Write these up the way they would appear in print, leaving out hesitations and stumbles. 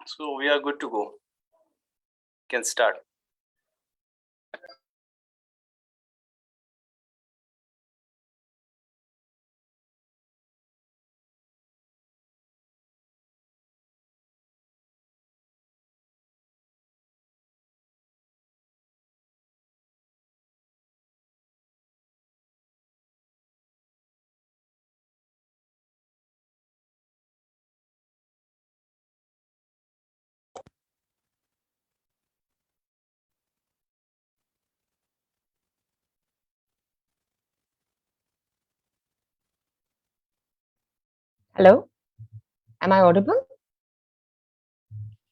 So we are good to go. Can start. Hello, am I audible?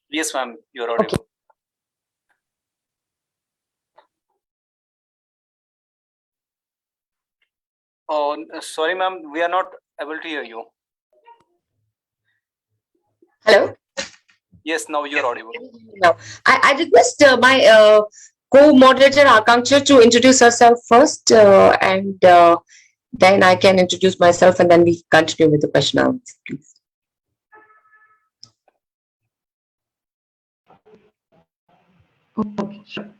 Yes, ma'am, you are audible. Okay. Oh, sorry, ma'am, we are not able to hear you. Hello. Yes, now you are audible. Now, I request my co-moderator Akansha to introduce herself first, and then I can introduce myself, and then we continue with the question and answer, please. Okay, sure.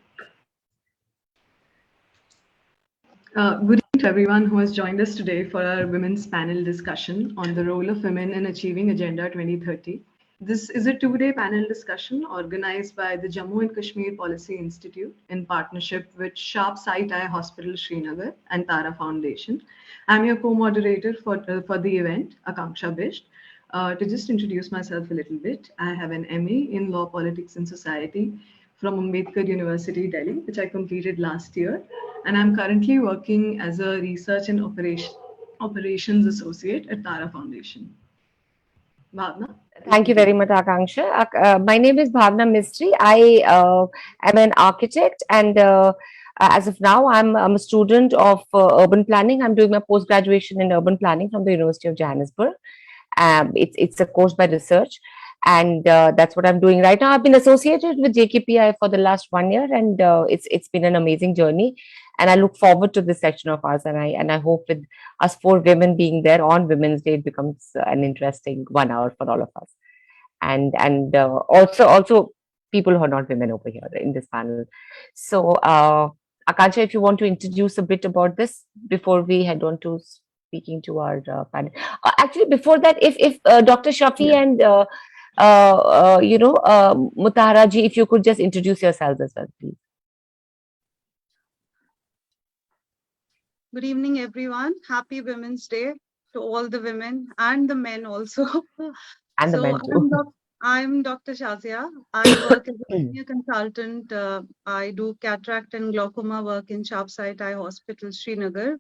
Good evening to everyone who has joined us today for our women's panel discussion on the role of women in achieving Agenda 2030. This is a two-day panel discussion organized by the Jammu and Kashmir Policy Institute in partnership with Sharp Sight Eye Hospital Srinagar and Tara Foundation. I'm your co-moderator for the event, Akansha Bisht. To just introduce myself a little bit, I have an MA in Law, Politics and Society from Ambedkar University, Delhi, which I completed last year. And I'm currently working as a research and operations associate at Tara Foundation. Bhavna? Thank you very much, Akansha. My name is Bhavna Misri. I am an architect, and as of now, I'm a student of urban planning. I'm doing my post graduation in urban planning from the University of Johannesburg. It's a course by research, and that's what I'm doing right now. I've been associated with JKPI for the last 1 year, and it's been an amazing journey. And I look forward to this section of ours, and I hope with us four women being there on Women's Day, it becomes an interesting 1 hour for all of us, and also people who are not women over here in this panel. So, Akansha, if you want to introduce a bit about this before we head on to speaking to our panel. Actually, before that, if Dr. Shafi and Mutahara ji, if you could just introduce yourselves as well, please. Good evening, everyone. Happy Women's Day to all the women and the men also. And the men too. I'm Dr. Shazia. I work as a senior consultant. I do cataract and glaucoma work in Sharp Sight Eye Hospital, Srinagar.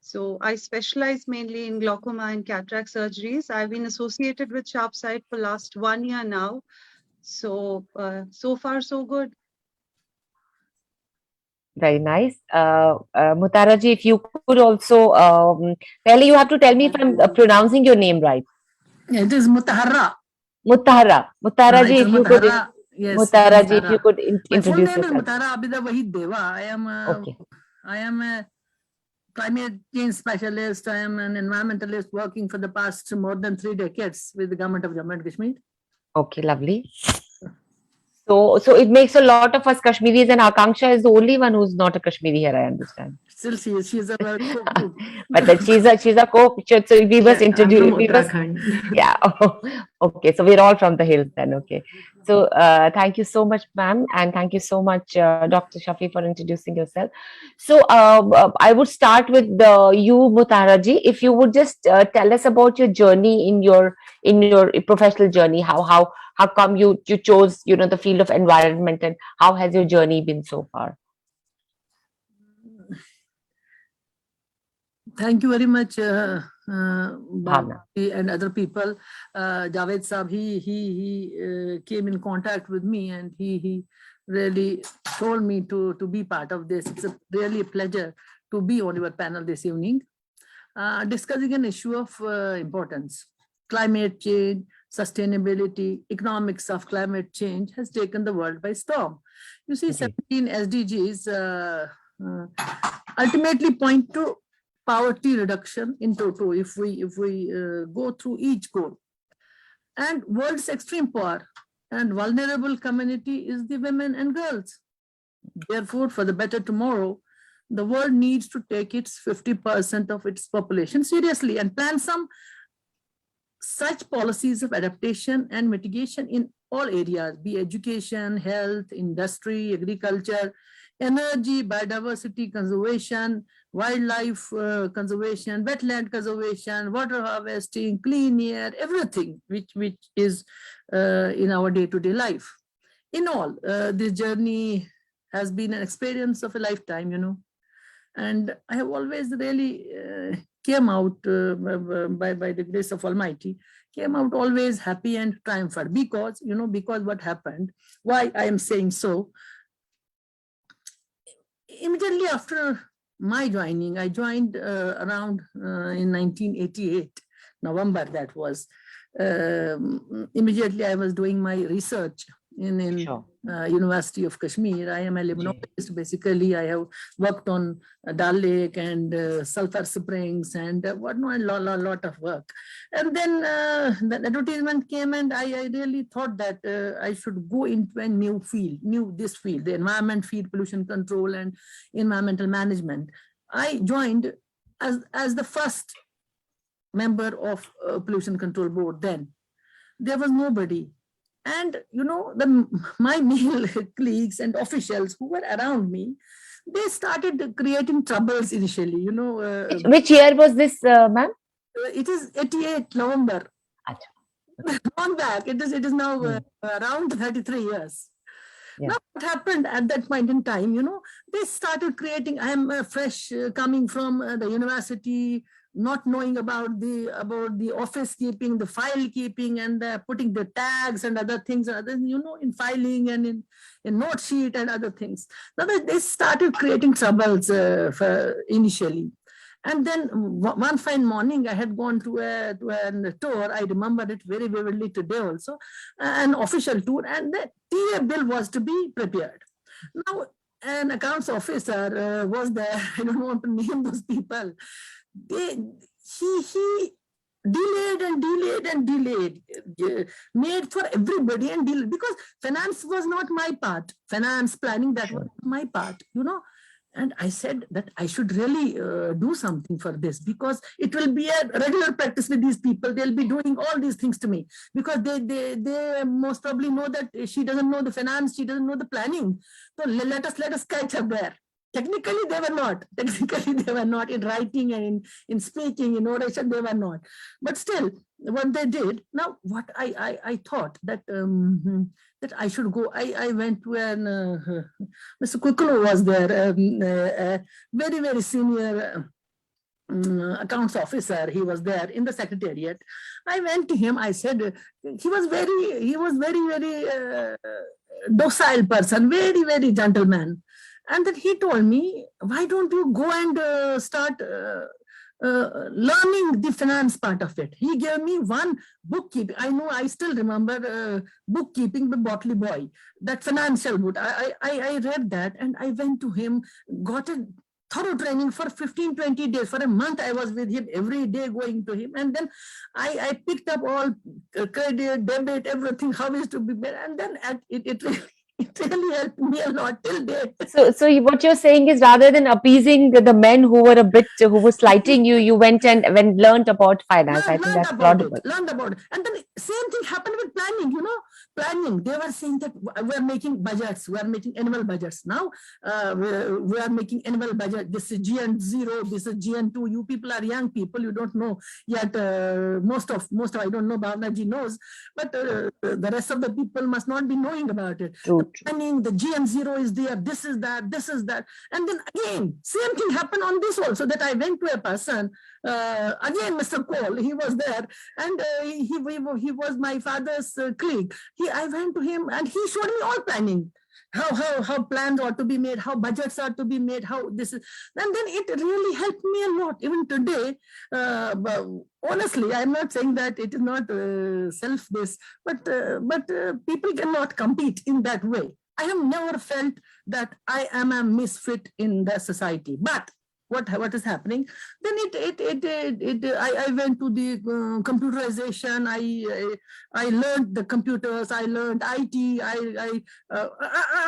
So I specialize mainly in glaucoma and cataract surgeries. I've been associated with Sharp Sight for last 1 year now. So, so far so good. Very nice. Mutahara ji, if you could also, you have to tell me if I'm pronouncing your name right. It is Mutahara. Mutahara ji, if you could, yes, Mutahara ji, if you could introduce yourself. My full name yourself. is Mutahara Abida Wahid Deva. I am a climate change specialist. I am an environmentalist working for the past more than 3 decades with the government of Jammu and Kashmir. Okay, lovely. So it makes a lot of us Kashmiris, and Akansha is the only one who's not a Kashmiri here, I understand. Still, she's a co. But then she's a co. So we must introduce. Yeah. Okay. So we're all from the hills then. Okay. So thank you so much, ma'am, and thank you so much, Dr. Shafi, for introducing yourself. So I would start with you, Mutahara ji. If you would just tell us about your journey in your professional journey, how come you chose the field of environment, and how has your journey been so far? Thank you very much, Bhavna and other people. Javed Saab, he came in contact with me, and he really told me to be part of this. It's really a pleasure to be on your panel this evening, discussing an issue of importance. Climate change, sustainability, economics of climate change has taken the world by storm. You see, 17 SDGs ultimately point to poverty reduction in total if we go through each goal. And world's extreme poor and vulnerable community is the women and girls. Therefore, for the better tomorrow, the world needs to take its 50% of its population seriously and plan some such policies of adaptation and mitigation in all areas, be education, health, industry, agriculture, energy, biodiversity conservation, wildlife conservation, wetland conservation, water harvesting, clean air, everything which is in our day-to-day life. In all, this journey has been an experience of a lifetime, you know, and I have always really came out by the grace of Almighty, came out always happy and triumphant because, you know, because what happened, why I am saying so. Immediately after my joining, I joined around in 1988, November that was. Immediately I was doing my research in University of Kashmir. I am a limnologist. Basically, I have worked on Dal Lake and Sulphur Springs and whatnot, a lot of work. And then the advertisement came, and I really thought that I should go into a new field, the environment field, pollution control and environmental management. I joined as the first member of pollution control board. Then there was nobody. And, you know, my male colleagues and officials who were around me, they started creating troubles initially, you know. Which year was this, ma'am? It is 88 November. Long back. It is now around 33 years. Yeah. Now, what happened at that point in time, you know, they started creating, I am fresh coming from the university, not knowing about the office keeping, the file keeping, and putting the tags and other things, you know, in filing and in note sheet and other things. Now they started creating troubles initially. And then one fine morning, I had gone to a tour. I remember it very vividly today also, an official tour, and the TA bill was to be prepared. Now, an accounts officer was there. I don't want to name those people. He delayed, made for everybody and delayed, because finance was not my part. Finance planning, that was my part, you know. And I said that I should really do something for this, because it will be a regular practice with these people. They'll be doing all these things to me, because they most probably know that she doesn't know the finance, she doesn't know the planning. So let us catch her there. Technically, they were not. Technically, they were not in writing and in speaking, in oration, they were not. But still, what they did, now what I thought that that I should go. I went to Mr. Kukulu was there, a very, very senior accounts officer. He was there in the secretariat. I went to him. I said, he was very docile person, very, very gentleman. And then he told me, why don't you go and start learning the finance part of it? He gave me one bookkeeping. I still remember bookkeeping by Botley Boy, that financial book. I read that, and I went to him, got a thorough training for 15-20 days. For a month, I was with him every day, going to him. And then I picked up all credit, debit, everything, how is to be made. And then it really helped me a lot till date. So what you're saying is, rather than appeasing the men who were slighting you, you went and learned about finance. I think that's laudable. Learned about it. And then same thing happened with planning, you know. Planning, they were saying that we're making budgets, we're making annual budgets. Now we are making annual budget. This is GN0, this is GN2. You people are young people, you don't know yet. Most of I don't know, Bhavna ji knows, but the rest of the people must not be knowing about it. True. Planning, the GN0 is there, this is that. And then again, same thing happened on this also, that I went to a person, again, Mr. Cole, he was there, and he was my father's colleague. I went to him and he showed me all planning, how plans ought to be made, how budgets are to be made, how this is, and then it really helped me a lot. Even today, honestly, I'm not saying that it is not self-based, but people cannot compete in that way. I have never felt that I am a misfit in the society, but what is happening. Then I went to the computerization. I learned the computers. I learned IT. I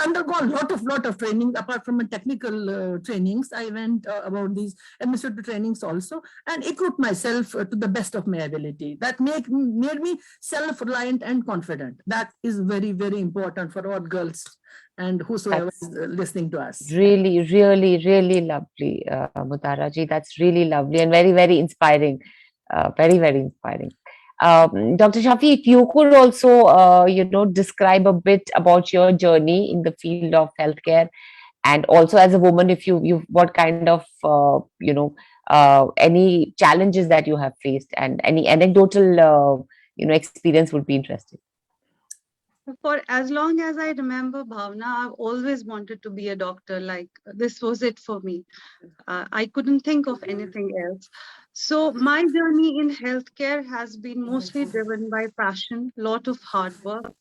undergone lot of training apart from my technical trainings. I went about these administrative trainings also, and equipped myself to the best of my ability. That made me self-reliant and confident. That is very, very important for all girls and whosoever is listening to us. Really, really, really lovely, Mutahara ji. That's really lovely and very, very inspiring. Very, very inspiring. Dr. Shafi, if you could also, describe a bit about your journey in the field of healthcare, and also as a woman, if you what kind of, any challenges that you have faced, and any anecdotal, experience would be interesting. For as long as I remember, Bhavna, I've always wanted to be a doctor. Like, this was it for me. I couldn't think of anything else. So my journey in healthcare has been mostly driven by passion, lot of hard work.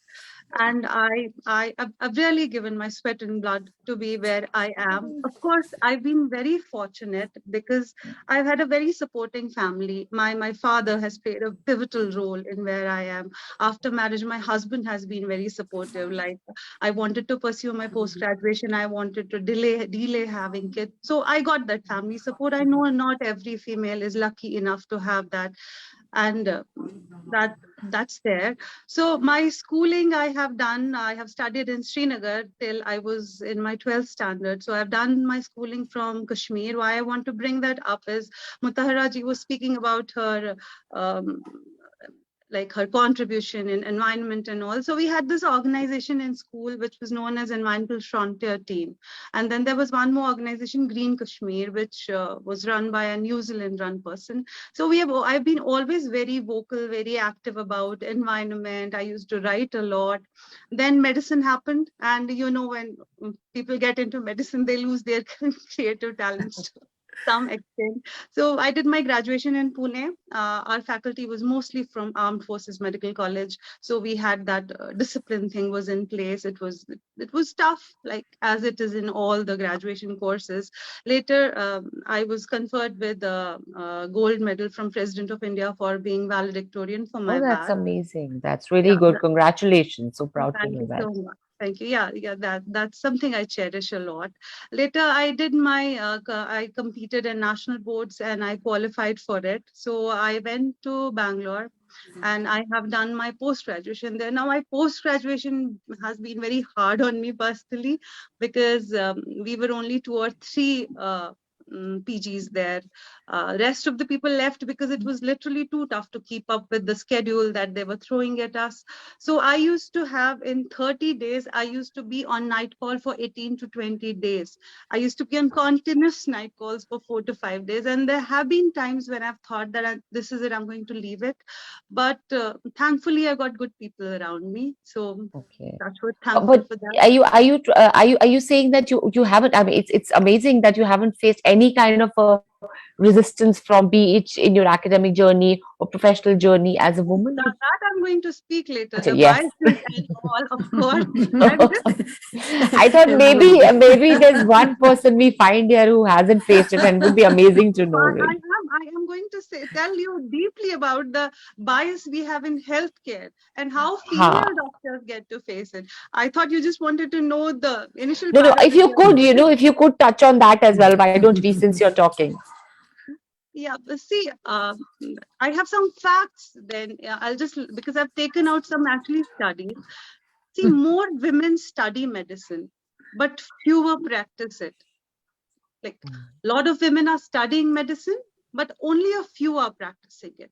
And I've really given my sweat and blood to be where I am. Of course, I've been very fortunate because I've had a very supporting family. My father has played a pivotal role in where I am. After marriage, my husband has been very supportive. Like, I wanted to pursue my post-graduation. I wanted to delay having kids. So I got that family support. I know not every female is lucky enough to have that. And that's there. So my schooling I have studied in Srinagar till I was in my 12th standard. So I've done my schooling from Kashmir. Why I want to bring that up is Mutahara ji was speaking about her like her contribution in environment and all. So we had this organization in school which was known as Environmental Frontier Team. And then there was one more organization, Green Kashmir, which was run by a New Zealand run person. So I've been always very vocal, very active about environment. I used to write a lot. Then medicine happened. And when people get into medicine, they lose their creative talents to some extent. So I did my graduation in Pune. Our faculty was mostly from Armed Forces Medical College. So we had that discipline thing was in place. It was tough, like as it is in all the graduation courses. Later, I was conferred with a gold medal from President of India for being valedictorian for my That's batch. amazing. That's really good. Congratulations. So proud to Thank know you that. so much. Thank you. Yeah, that's something I cherish a lot. Later, I did I competed in national boards and I qualified for it. So I went to Bangalore and I have done my post-graduation there. Now, my post-graduation has been very hard on me personally because we were only 2 or 3 PGs there. Rest of the people left because it was literally too tough to keep up with the schedule that they were throwing at us. So I used to have in 30 days, I used to be on night call for 18 to 20 days. I used to be on continuous night calls for 4 to 5 days. And there have been times when I've thought that this is it, I'm going to leave it. But thankfully, I got good people around me. So that's what thankful But for that. are you saying that you haven't? I mean, it's amazing that you haven't faced any kind of a resistance from, be it in your academic journey or professional journey as a woman. That I'm going to speak later. The Yes. biases and all, of course. I thought maybe there's one person we find here who hasn't faced it, and would be amazing to know. I am going to tell you deeply about the bias we have in healthcare and how female doctors get to face it. I thought you just wanted to know the initial. No, if you could, if you could touch on that as well, why don't we, since you're talking? Yeah, see, I have some facts then. I'll just, because I've taken out some actually studies. See, more women study medicine, but fewer practice it. Like a lot of women are studying medicine, but only a few are practicing it.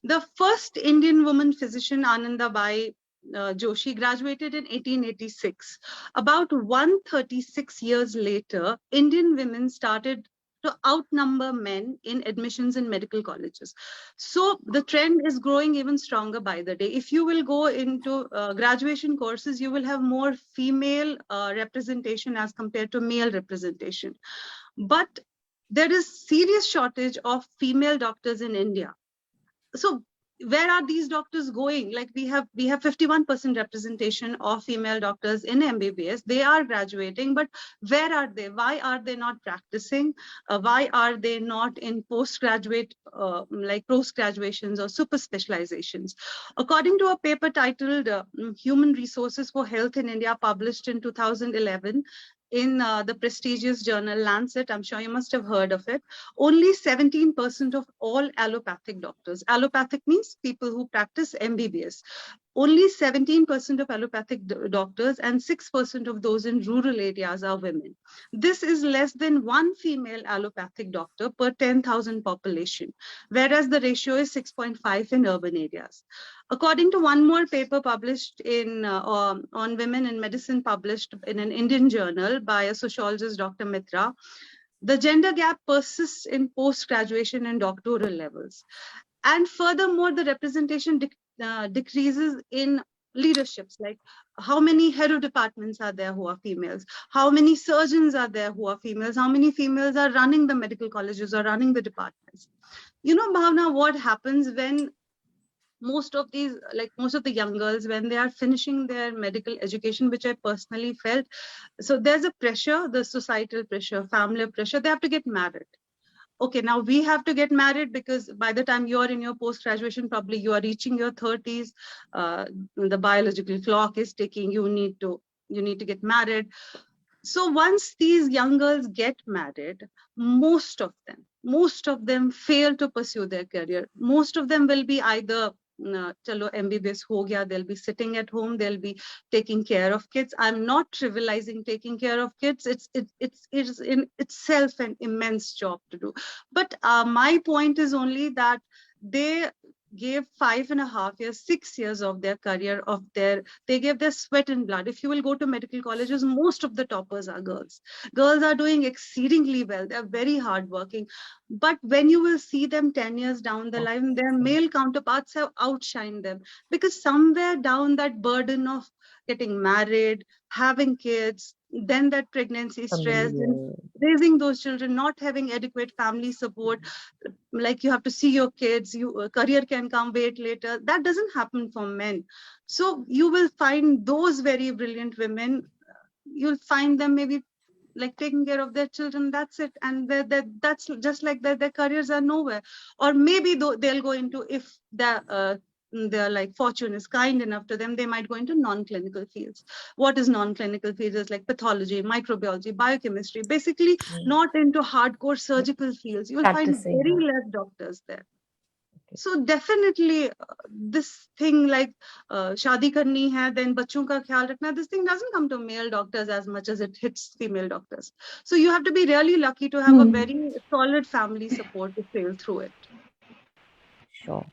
The first Indian woman physician, Anandabai Joshi, graduated in 1886. About 136 years later, Indian women started to outnumber men in admissions in medical colleges. So the trend is growing even stronger by the day. If you will go into graduation courses, you will have more female representation as compared to male representation. But there is serious shortage of female doctors in India. So where are these doctors going? Like we have 51% representation of female doctors in MBBS. They are graduating, but where are they? Why are they not practicing? Why are they not in postgraduate, like post-graduations or super specializations? According to a paper titled Human Resources for Health in India, published in 2011, in the prestigious journal Lancet, I'm sure you must have heard of it, only 17% of all allopathic doctors, allopathic means people who practice MBBS, only 17% of allopathic doctors and 6% of those in rural areas are women. This is less than one female allopathic doctor per 10,000 population, whereas the ratio is 6.5 in urban areas. According to one more paper published in on women in medicine, published in an Indian journal by a sociologist, Dr. Mitra, the gender gap persists in post-graduation and doctoral levels. And furthermore, the representation decreases in leaderships, like how many head of departments are there who are females, how many surgeons are there who are females, how many females are running the medical colleges or running the departments. You know, Bhavna, what happens when most of the young girls, when they are finishing their medical education, which I personally felt, so there's a pressure, the societal pressure, family pressure, they have to get married. Okay, now we have to get married because by the time you're in your post-graduation, probably you are reaching your 30s, the biological clock is ticking, you need to get married. So once these young girls get married, most of them fail to pursue their career. Most of them will be either chalo MBBS ho gaya, they'll be sitting at home, they'll be taking care of kids. I'm not trivializing taking care of kids. It's in itself an immense job to do. But my point is only that they gave 5.5 years, 6 years of their career, they gave their sweat and blood. If you will go to medical colleges, most of the toppers are girls. Girls are doing exceedingly well. They're very hardworking. But when you will see them 10 years down the line, their male counterparts have outshined them, because somewhere down that burden of getting married, having kids, then that pregnancy stress, and raising those children, not having adequate family support, like you have to see your kids, career can come wait later. That doesn't happen for men. So you will find those very brilliant women, you'll find them maybe like taking care of their children, that's it, and that's just like that, their careers are nowhere. Or maybe they'll go into, if their like fortune is kind enough to them, they might go into non-clinical fields. What is non-clinical fields? Is like pathology, microbiology, biochemistry, basically not into hardcore surgical fields. You will find very less doctors there. So definitely this thing like shaadi karni hai, then bachon ka khayal rakhna, this thing doesn't come to male doctors as much as it hits female doctors. So you have to be really lucky to have a very solid family support to sail through it. Sure.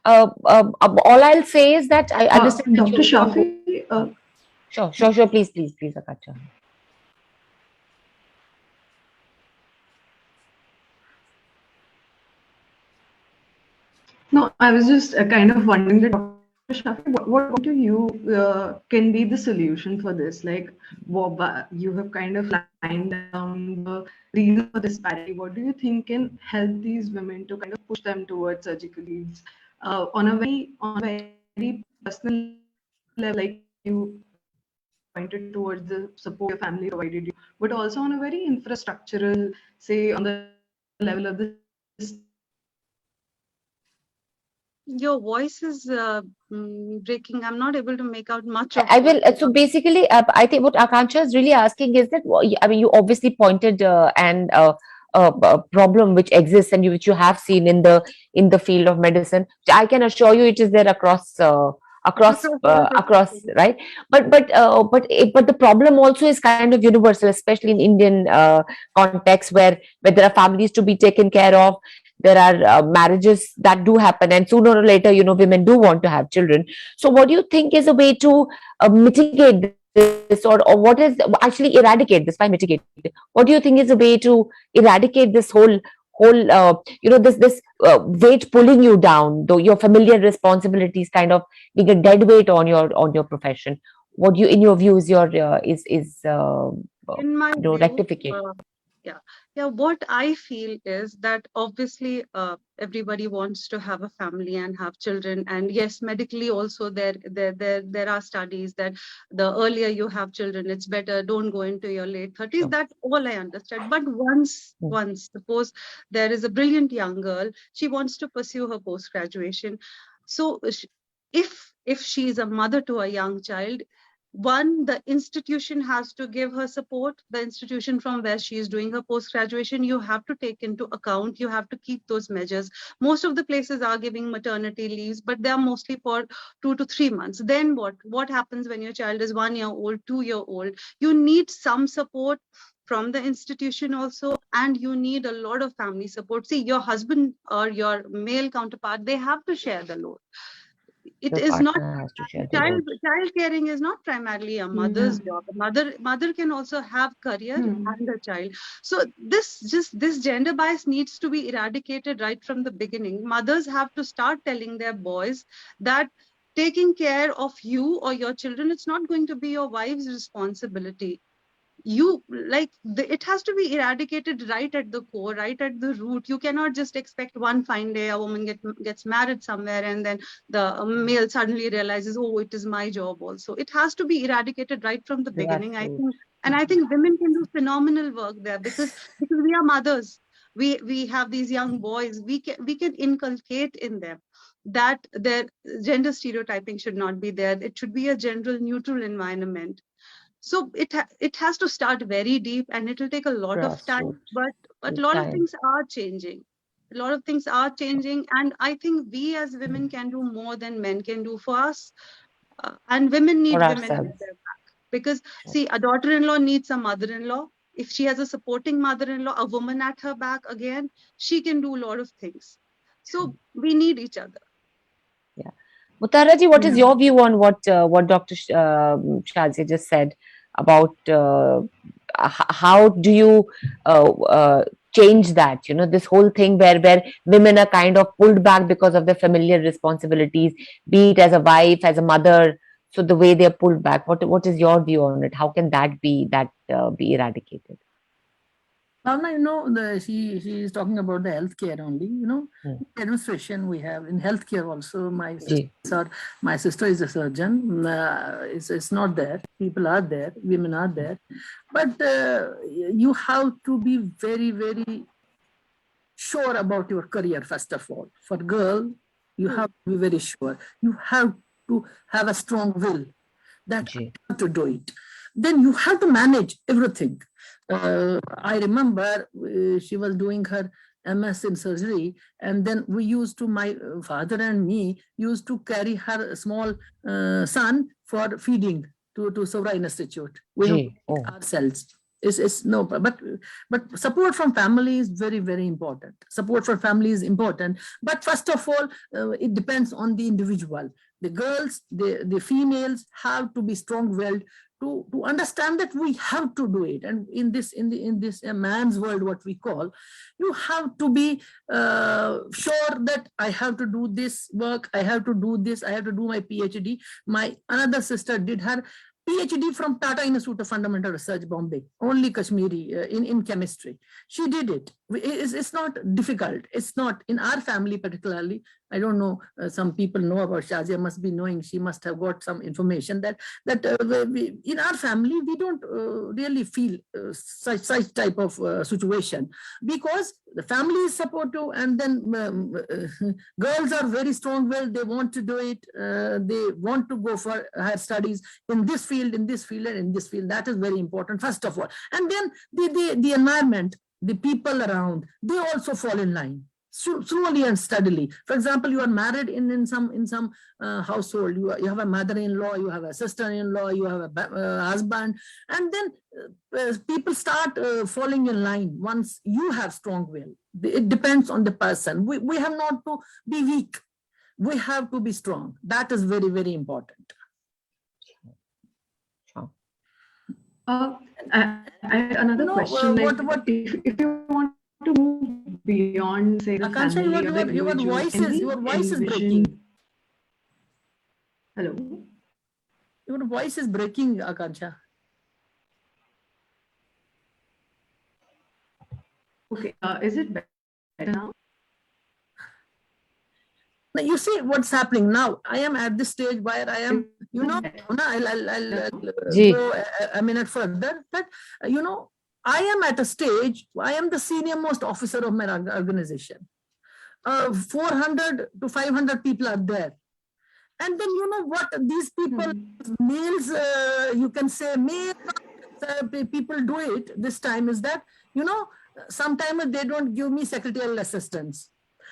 All I'll say is that I understand. Dr. Shafi. Sure. Please, Akansha. No, I was just kind of wondering that, Dr. Shafi, what do you can be the solution for this? Like, you have kind of lined down the reason for disparity. What do you think can help these women to kind of push them towards surgical needs on a very personal level, like you pointed towards the support your family provided you, but also on a very infrastructural, say on the level of the. Your voice is breaking. I'm not able to make out much of. I will. So basically, I think what Akansha is really asking is that, I mean, you obviously pointed a problem which exists and which you have seen in the field of medicine. I can assure you, it is there across, right? But the problem also is kind of universal, especially in Indian context, where there are families to be taken care of. There are marriages that do happen, and sooner or later, women do want to have children. So what do you think is a way to mitigate this, or what is actually eradicate this? By mitigate, what do you think is a way to eradicate this whole this weight pulling you down, though your familiar responsibilities kind of being a dead weight on your profession? What do you, in your view, is your in my view, rectification? Yeah, what I feel is that obviously everybody wants to have a family and have children, and yes, medically also there are studies that the earlier you have children, it's better. Don't go into your late 30s. Sure. That all I understand. But once suppose there is a brilliant young girl, she wants to pursue her post graduation. So if she is a mother to a young child, one, the institution has to give her support. The institution from where she is doing her post graduation, you have to take into account, you have to keep those measures. Most of the places are giving maternity leaves, but they are mostly for 2 to 3 months. Then what happens when your child is 1 year old, 2 year old? You need some support from the institution also, and you need a lot of family support. See, your husband or your male counterpart, they have to share the load. It Your is not partner has to share the child load. caring is not primarily a mother's job. Mother can also have career and a child. So this gender bias needs to be eradicated right from the beginning. Mothers have to start telling their boys that taking care of you or your children, it's not going to be your wife's responsibility. It has to be eradicated right at the core, right at the root. You cannot just expect one fine day a woman gets married somewhere and then the male suddenly realizes, oh, it is my job also. It has to be eradicated right from the beginning, I think. And I think women can do phenomenal work there because we are mothers. We have these young boys. We can inculcate in them that their gender stereotyping should not be there. It should be a gender neutral environment. So it has to start very deep, and it will take a lot of time. Grassroots. But a lot of things are changing. A lot of things are changing, and I think we as women can do more than men can do for us. And women need For women at ourselves. their back because see, a daughter-in-law needs a mother-in-law. If she has a supporting mother-in-law, a woman at her back, again, she can do a lot of things. So we need each other. Yeah. Mutahara ji, what is your view on what Dr. Shazia just said about how do you change that? You know, this whole thing where women are kind of pulled back because of their familiar responsibilities, be it as a wife, as a mother. So the way they are pulled back, what is your view on it? How can that be eradicated? Bhavna, she is talking about the healthcare only. Administration we have in healthcare also. My sister is a surgeon. It's not there. People are there. Women are there, but you have to be very, very sure about your career first of all. For girl, you have to be very sure. You have to have a strong will that you have to do it. Then you have to manage everything. I remember she was doing her MS in surgery, and then my father and me used to carry her small son for feeding to Savra Institute. We have to feed ourselves. It's no, but support from family is very, very important. Support from family is important, but first of all, it depends on the individual. The girls, the females have to be strong-willed to understand that we have to do it. And in this man's world, what we call, you have to be sure that I have to do this work, I have to do this, I have to do my PhD. My another sister did her PhD from Tata Institute of Fundamental Research, Bombay, only Kashmiri in chemistry. She did it. It's not difficult. It's not in our family particularly. I don't know. Some people know about Shazia. Must be knowing. She must have got some information that in our family we don't really feel such type of situation because the family is supportive, and then girls are very strong-willed. They want to do it. They want to go for higher studies in this field, and in this field. That is very important, first of all. And then the environment, the people around, they also fall in line. Slowly and steadily. For example, you are married in some household. You have a mother-in-law, you have a sister-in-law, you have a husband, and then people start falling in line once you have strong will. It depends on the person. We have not to be weak. We have to be strong. That is very, very important. I had another question. If you want to move beyond, say, the Akansha, family or the individual, your voice is breaking. Hello? Your voice is breaking, Akansha. Okay, is it better now? Now, you see what's happening now. I am at this stage where I am, Bhavna, I'll Ji. go a minute further. That, I am at a stage, I am the senior most officer of my organization. 400 to 500 people are there. And then you know what these people, males, you can say male people do it this time is that, sometimes they don't give me secretarial assistance.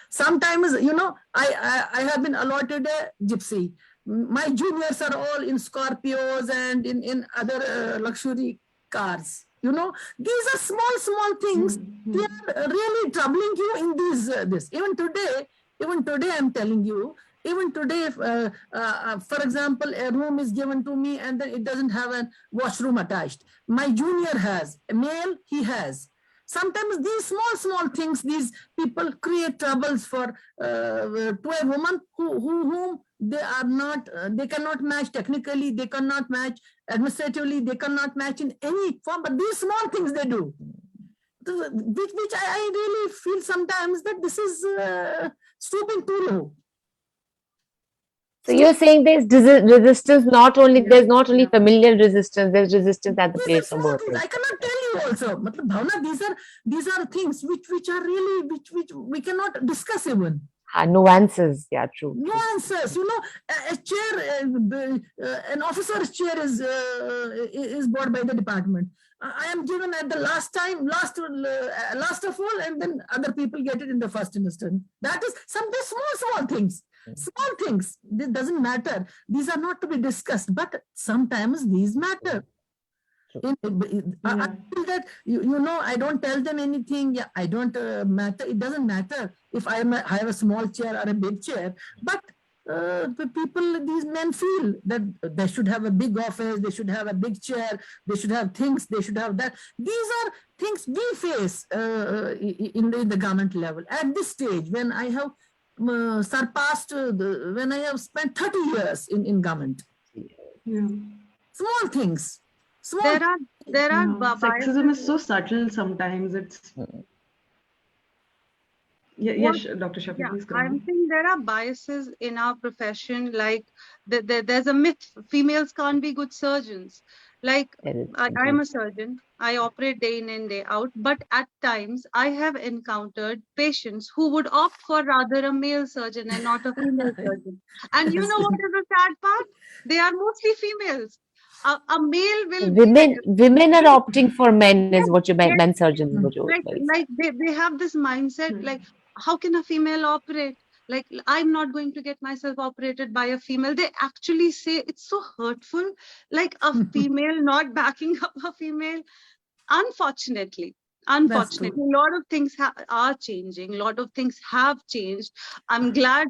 Sometimes, I have been allotted a gypsy. My juniors are all in Scorpios and in other luxury cars. These are small things. They are really troubling you in this. Even today, I'm telling you, even today, for example, a room is given to me and then it doesn't have a washroom attached. My junior has, a male, he has. Sometimes these small things, these people create troubles for to a woman whom they are not, they cannot match technically, they cannot match administratively, they cannot match in any form, but these small things they do. Which I really feel sometimes that this is stooping too low. So you're saying there's resistance, there's not only familial resistance, there's resistance at the place of work. I cannot tell you also. Bhavna, these are things which are really, which we cannot discuss even. Nuances, yeah, true. Nuances, a chair, an officer's chair is bought by the department. I am given at the last of all, and then other people get it in the first instance. That is something small things. Small things. This doesn't matter. These are not to be discussed, but sometimes these matter. I feel that I don't tell them anything. Yeah, I don't matter. It doesn't matter if I have a small chair or a big chair. But these men feel that they should have a big office, they should have a big chair, they should have things, they should have that. These are things we face in the government level. At this stage, when I have surpassed, when I have spent 30 years in government. Yeah. Small things. There are sexism is so subtle sometimes. It's yes, Dr. Shafi, please go I'm on. saying there are biases in our profession. Like there's a myth: females can't be good surgeons. Like I'm a surgeon. I operate day in and day out. But at times, I have encountered patients who would opt for rather a male surgeon and not a female surgeon. And you know what is the sad part? They are mostly females. A male will women are opting for men, is what you meant, men surgeons. Like they have this mindset, like, how can a female operate? Like, I'm not going to get myself operated by a female. They actually say it's so hurtful, like a female not backing up a female. Unfortunately, a lot of things are changing. A lot of things have changed. I'm glad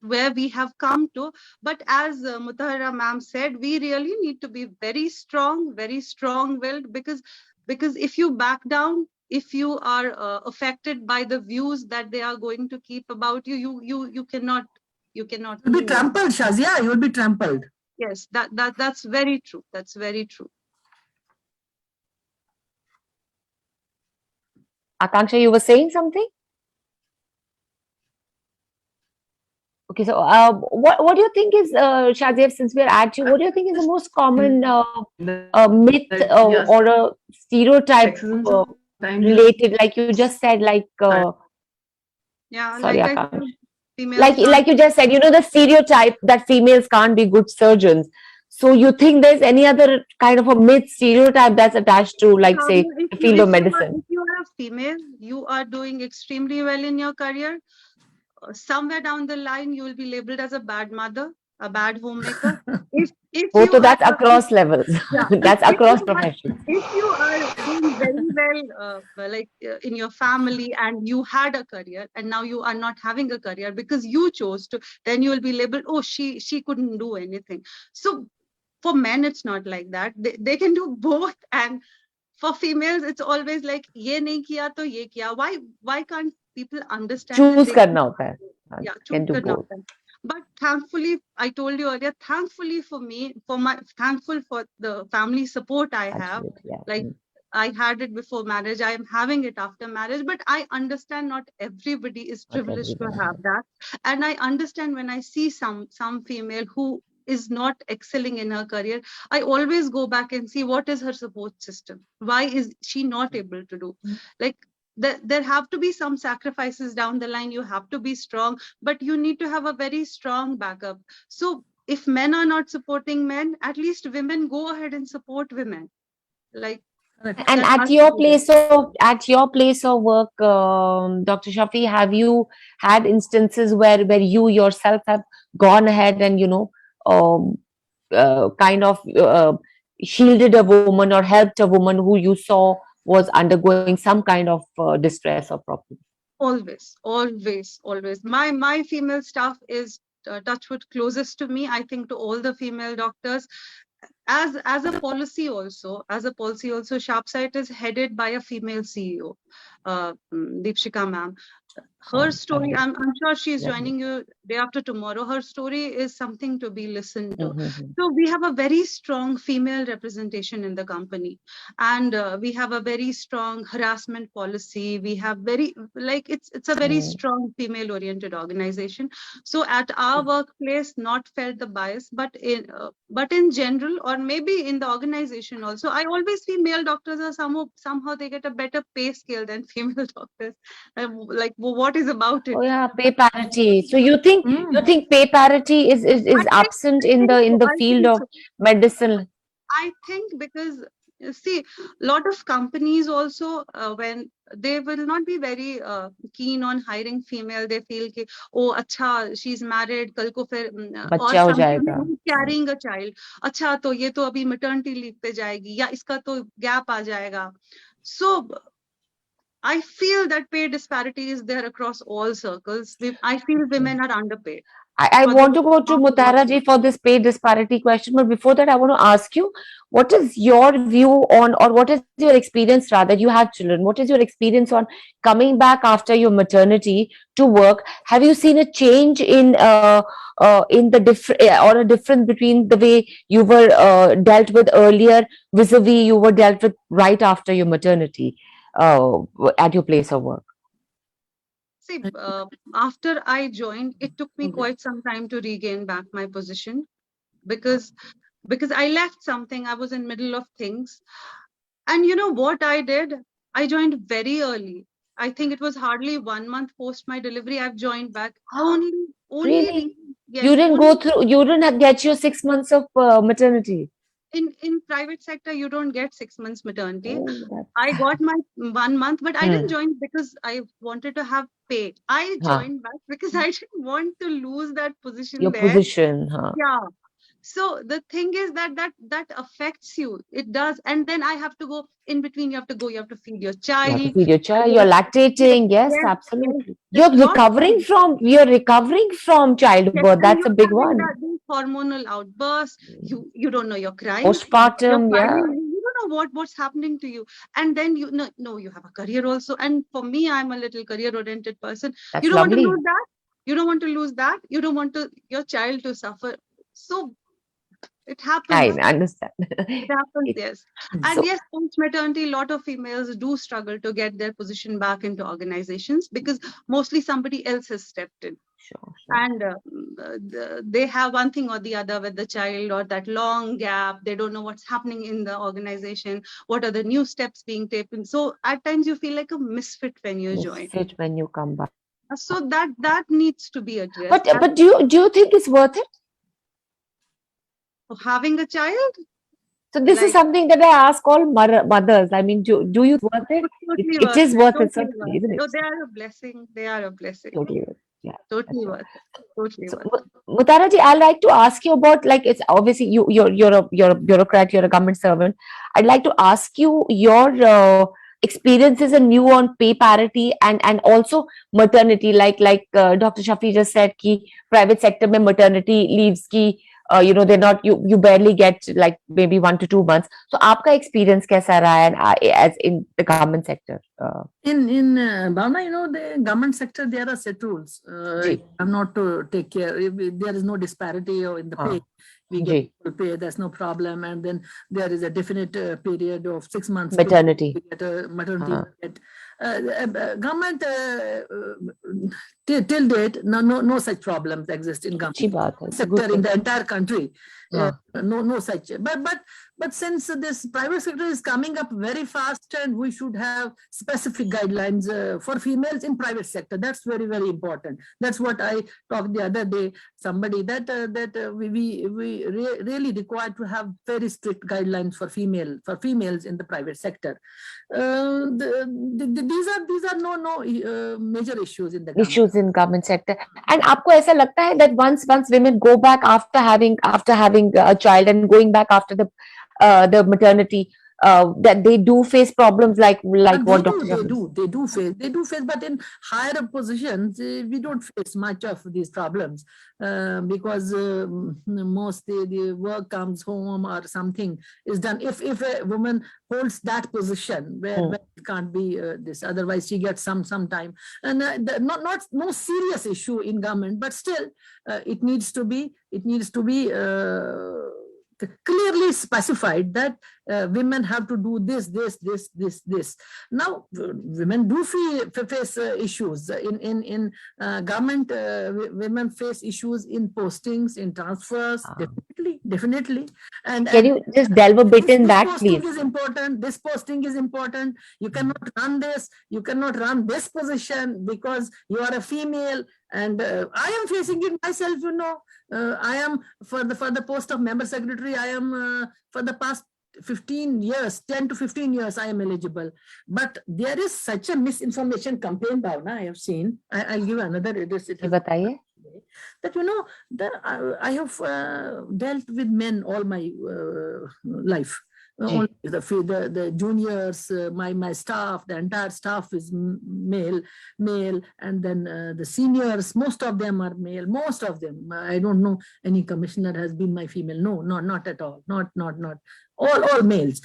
where we have come to, but as Mutahara ma'am said, we really need to be very strong-willed, because if you back down, if you are affected by the views that they are going to keep about you, you cannot. You'll be trampled, Shazia. You will be trampled. Yes, that's very true. That's very true. Akansha, you were saying something? Okay, so what do you think is, Shazia, since we're at you, what do you think is the most common myth or a stereotype related, like you just said, like sorry, Akansha. Like you just said, the stereotype that females can't be good surgeons. So you think there's any other kind of a myth, stereotype that's attached to, like, say, the field of medicine? If you are a female, you are doing extremely well in your career. Somewhere down the line, you will be labeled as a bad mother, a bad homemaker. So that's across levels. That's across professions. If you are doing very well, in your family, and you had a career, and now you are not having a career because you chose to, then you will be labeled, oh, she couldn't do anything. So for men, it's not like that. They can do both. And for females, it's always like, ye nahi kiya to ye kiya. Why can't people understand? Choose karna hota hai. Yeah, can do both. But thankfully, I told you earlier, thankfully for me, thankful for the family support I have. Yeah. Like, I had it before marriage, I am having it after marriage, but I understand not everybody is privileged to have that. And I understand when I see some female who is not excelling in her career, I always go back and see what is her support system. Why is she not able to do? Like, there have to be some sacrifices down the line. You have to be strong, but you need to have a very strong backup. So if men are not supporting men, at least women go ahead and support women. Like, And that at has to your be there. place of work, Dr. Shafi, have you had instances where you yourself have gone ahead and um, kind of shielded a woman or helped a woman who you saw was undergoing some kind of distress or problem? Always, always, always. My female staff is touchwood closest to me. I think to all the female doctors. As a policy also, SharpSight is headed by a female CEO, Deepshika ma'am. Her story, Lovely. I'm sure she's Lovely. joining you day after tomorrow. Her story is something to be listened to. Mm-hmm. So we have a very strong female representation in the company, and we have a very strong harassment policy. We have very, like, it's a very strong female oriented organization. So at our workplace, not felt the bias, but in general, or maybe in the organization also, I always feel male doctors are somehow they get a better pay scale than female doctors. Like, what is about it? Oh yeah, pay parity. So you think Mm. pay parity is I absent in so. the I field think of so. medicine? I think because, see, a lot of companies also, when they will not be very keen on hiring female, they feel कि oh अच्छा, she's married, कल को फिर or बच्चा हो something, जाएगा. carrying a child, अच्छा तो ये तो अभी maternity leave पे जाएगी, या इसका तो gap आ जाएगा. So I feel that pay disparity is there across all circles. I feel women are underpaid. I For the want to go to amount of work Mutahara ji for this pay disparity question, but before that, I want to ask you, what is your view on, or what is your experience rather? You have children. What is your experience on coming back after your maternity to work? Have you seen a change in the different or a difference between the way you were dealt with earlier vis-a-vis you were dealt with right after your maternity at your place of work? See, after I joined, it took me Okay. quite some time to regain back my position because I left something. I was in middle of things, and you know what I did? I joined very early. I think it was hardly 1 month post my delivery. I've joined back only Really? yes, You didn't only go through, you didn't get your 6 months of maternity. in private sector. You don't get 6 months maternity. Oh, that's I got my 1 month, but I Hmm. didn't join because I wanted to have pay. I joined back because I didn't want to lose that position your there. position. Yeah. So the thing is that affects you. It does. And then I have to go in between. You have to go. You have to feed your You have child. to feed your child. Yes, You're lactating. Yes, yes, absolutely. there's lot of things. You're recovering from Yes, childbirth. and That's a you're big having one. that these hormonal outbursts. You don't know you're crying. You're Postpartum. Yeah, fighting. You don't know what's happening to you. And then you know, no, you have a career also. And for me, I'm a little career-oriented person. that's You don't want to lovely. lose that. You don't want to lose that. You don't want your child to suffer. So it I happens. understand. It happens, yes. And So, yes, post-maternity, a lot of females do struggle to get their position back into organizations because mostly somebody else has stepped in. sure. And they have one thing or the other with the child, or that long gap. They don't know what's happening in the organization. What are the new steps being taken? So at times you feel like a misfit when you join. Misfit when you come back. So that needs to be addressed. But do you think it's worth it? Having a child, So this is like, something that I ask all mothers. I mean, do you worth it? totally It worth is it. worth it, Totally certainly, worth isn't it. it? Oh, they are a blessing. They are a blessing. Totally worth it. Yeah. Totally That's right. worth it. Totally So, worth it. Mutahara ji, I'd like to ask you about, like, it's obviously you're a bureaucrat, you're a government servant. I'd like to ask you your experiences and view on pay parity and also maternity. Like Dr. Shafi just said, ki private sector mein maternity leaves ki they're not, you barely get like maybe 1 to 2 months. So, आपका experience कैसा रहा है as in the government sector? In Bhavna, the government sector, there are set rules. Ji. I'm not to take care. If there is no disparity in the pay. we Ji. get full pay, that's no problem. And then there is a definite period of 6 months. Maternity. We get a maternity. We get, government till date, no such problems exist in अच्छी government बात है. sector in the entire country. हाँ. No such. But since this private sector is coming up very fast, and we should have specific guidelines for females in private sector. That's very, very important. That's what I talked the other day. Somebody that we really require to have very strict guidelines for females in the private sector. These are no major issues in the government. Issues in government sector. And आपको ऐसा लगता है that once women go back after having a child and going back after the maternity, that they do face problems like what Dr. They do face, but in higher positions we don't face much of these problems because most the work comes home or something is done. If a woman holds that position where it can't be this, otherwise she gets some time, and no serious issue in government, but still it needs to be clearly specified that women have to do this. Now, women do face issues in government. Women face issues in postings, in transfers. Definitely. And can you just delve a bit in that, please? This posting is important. You cannot run this. You cannot run this position because you are a female. And I am facing it myself, I am for the post of member secretary. I am for the past 15 years, 10 to 15 years, I am eligible. But there is such a misinformation campaign, Bhavna, I have seen. I'll give another address. That I have dealt with men all my life. Only the juniors, my staff, the entire staff is male, and then the seniors, most of them are male. Most of them, I don't know any commissioner has been my female. No, not at all. Not. All males,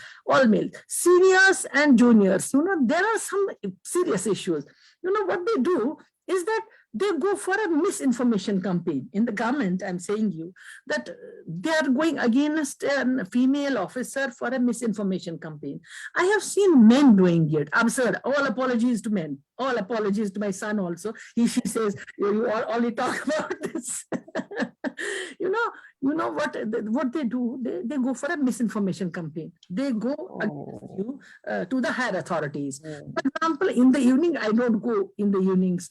seniors and juniors. There are some serious issues. What they do is that they go for a misinformation campaign in the government. I'm saying you that they are going against a female officer for a misinformation campaign. I have seen men doing it. Absurd. All apologies to men. All apologies to my son also. She says, you only talk about this. What they do? They go for a misinformation campaign. They go against you to the higher authorities. For example, in the evening, I don't go in the evenings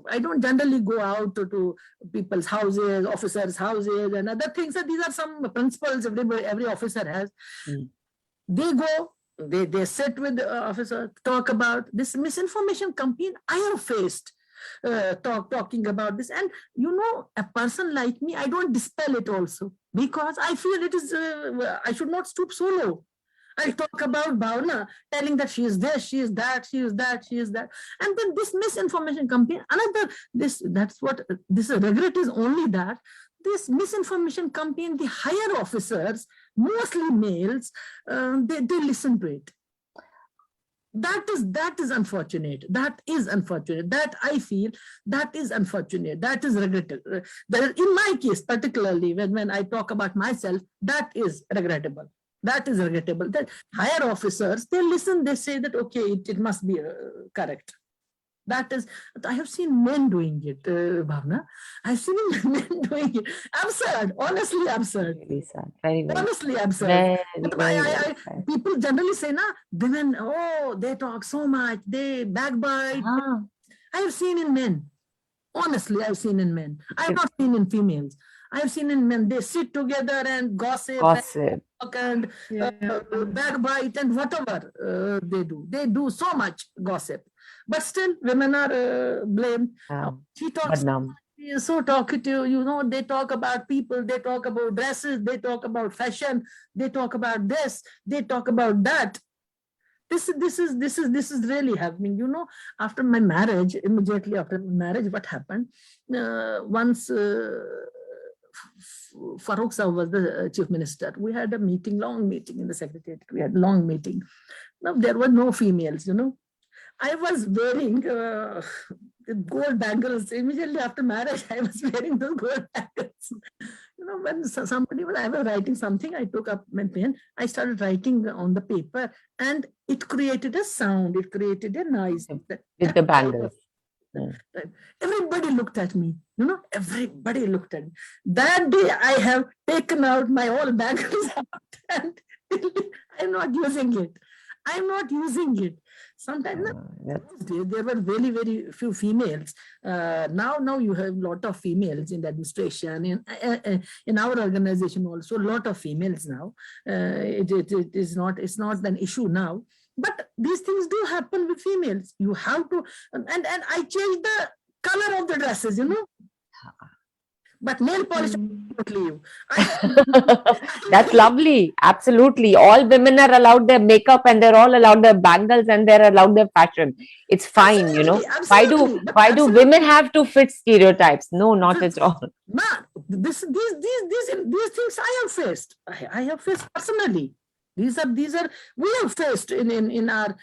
I don't generally go out to people's houses, officers' houses, and other things. So these are some principles every officer has. They go. They sit with the officer, talk about this misinformation campaign. I have faced talking about this, and a person like me, I don't dispel it also because I feel it is I should not stoop so low. I talk about Bhavna telling that she is this, she is that, and then this misinformation campaign. This regret is only that this misinformation campaign, the higher officers, mostly males, they listen to it. That is unfortunate. That I feel that is unfortunate. That is regrettable. In my case, particularly when I talk about myself, that is regrettable. That higher officers, they listen, they say that, okay, it must be correct. That is, I have seen men doing it, Bhavna. I've seen men doing it. Absurd, honestly absurd. Very sad. Very, very honestly absurd. Very people generally say, women, they talk so much, they backbite. I have seen in men. Honestly, I've seen in men. I have not seen in females. I have seen in men. They sit together and gossip. And backbite and whatever they do. They do so much gossip. But still, women are blamed. She talks so talkative, they talk about people, they talk about dresses, they talk about fashion, they talk about this, they talk about that. This is really happening. After my marriage, immediately after marriage, what happened? Once Farooq Saab was the chief minister. We had a long meeting in the secretariat. We had a long meeting. Now there were no females, I was wearing gold bangles. Immediately after marriage, I was wearing those gold bangles. when somebody, when I was writing something, I took up my pen, I started writing on the paper, and it created a sound, it created a noise. With the bangles. Everybody looked at me, everybody looked at me. That day I have taken out my all bangles out, and I'm not using it. I'm not using it. Sometimes there were very, very few females. Now you have a lot of females in the administration, in our organization also, a lot of females now. It's not an issue now. But these things do happen with females. You have to, and I changed the color of the dresses, But nail polish, don't leave. That's lovely. Absolutely. All women are allowed their makeup, and they're all allowed their bangles, and they're allowed their fashion. It's fine, Absolutely. Why do women have to fit stereotypes? No, not at all. These things I have faced. I have faced personally. These are we have faced in our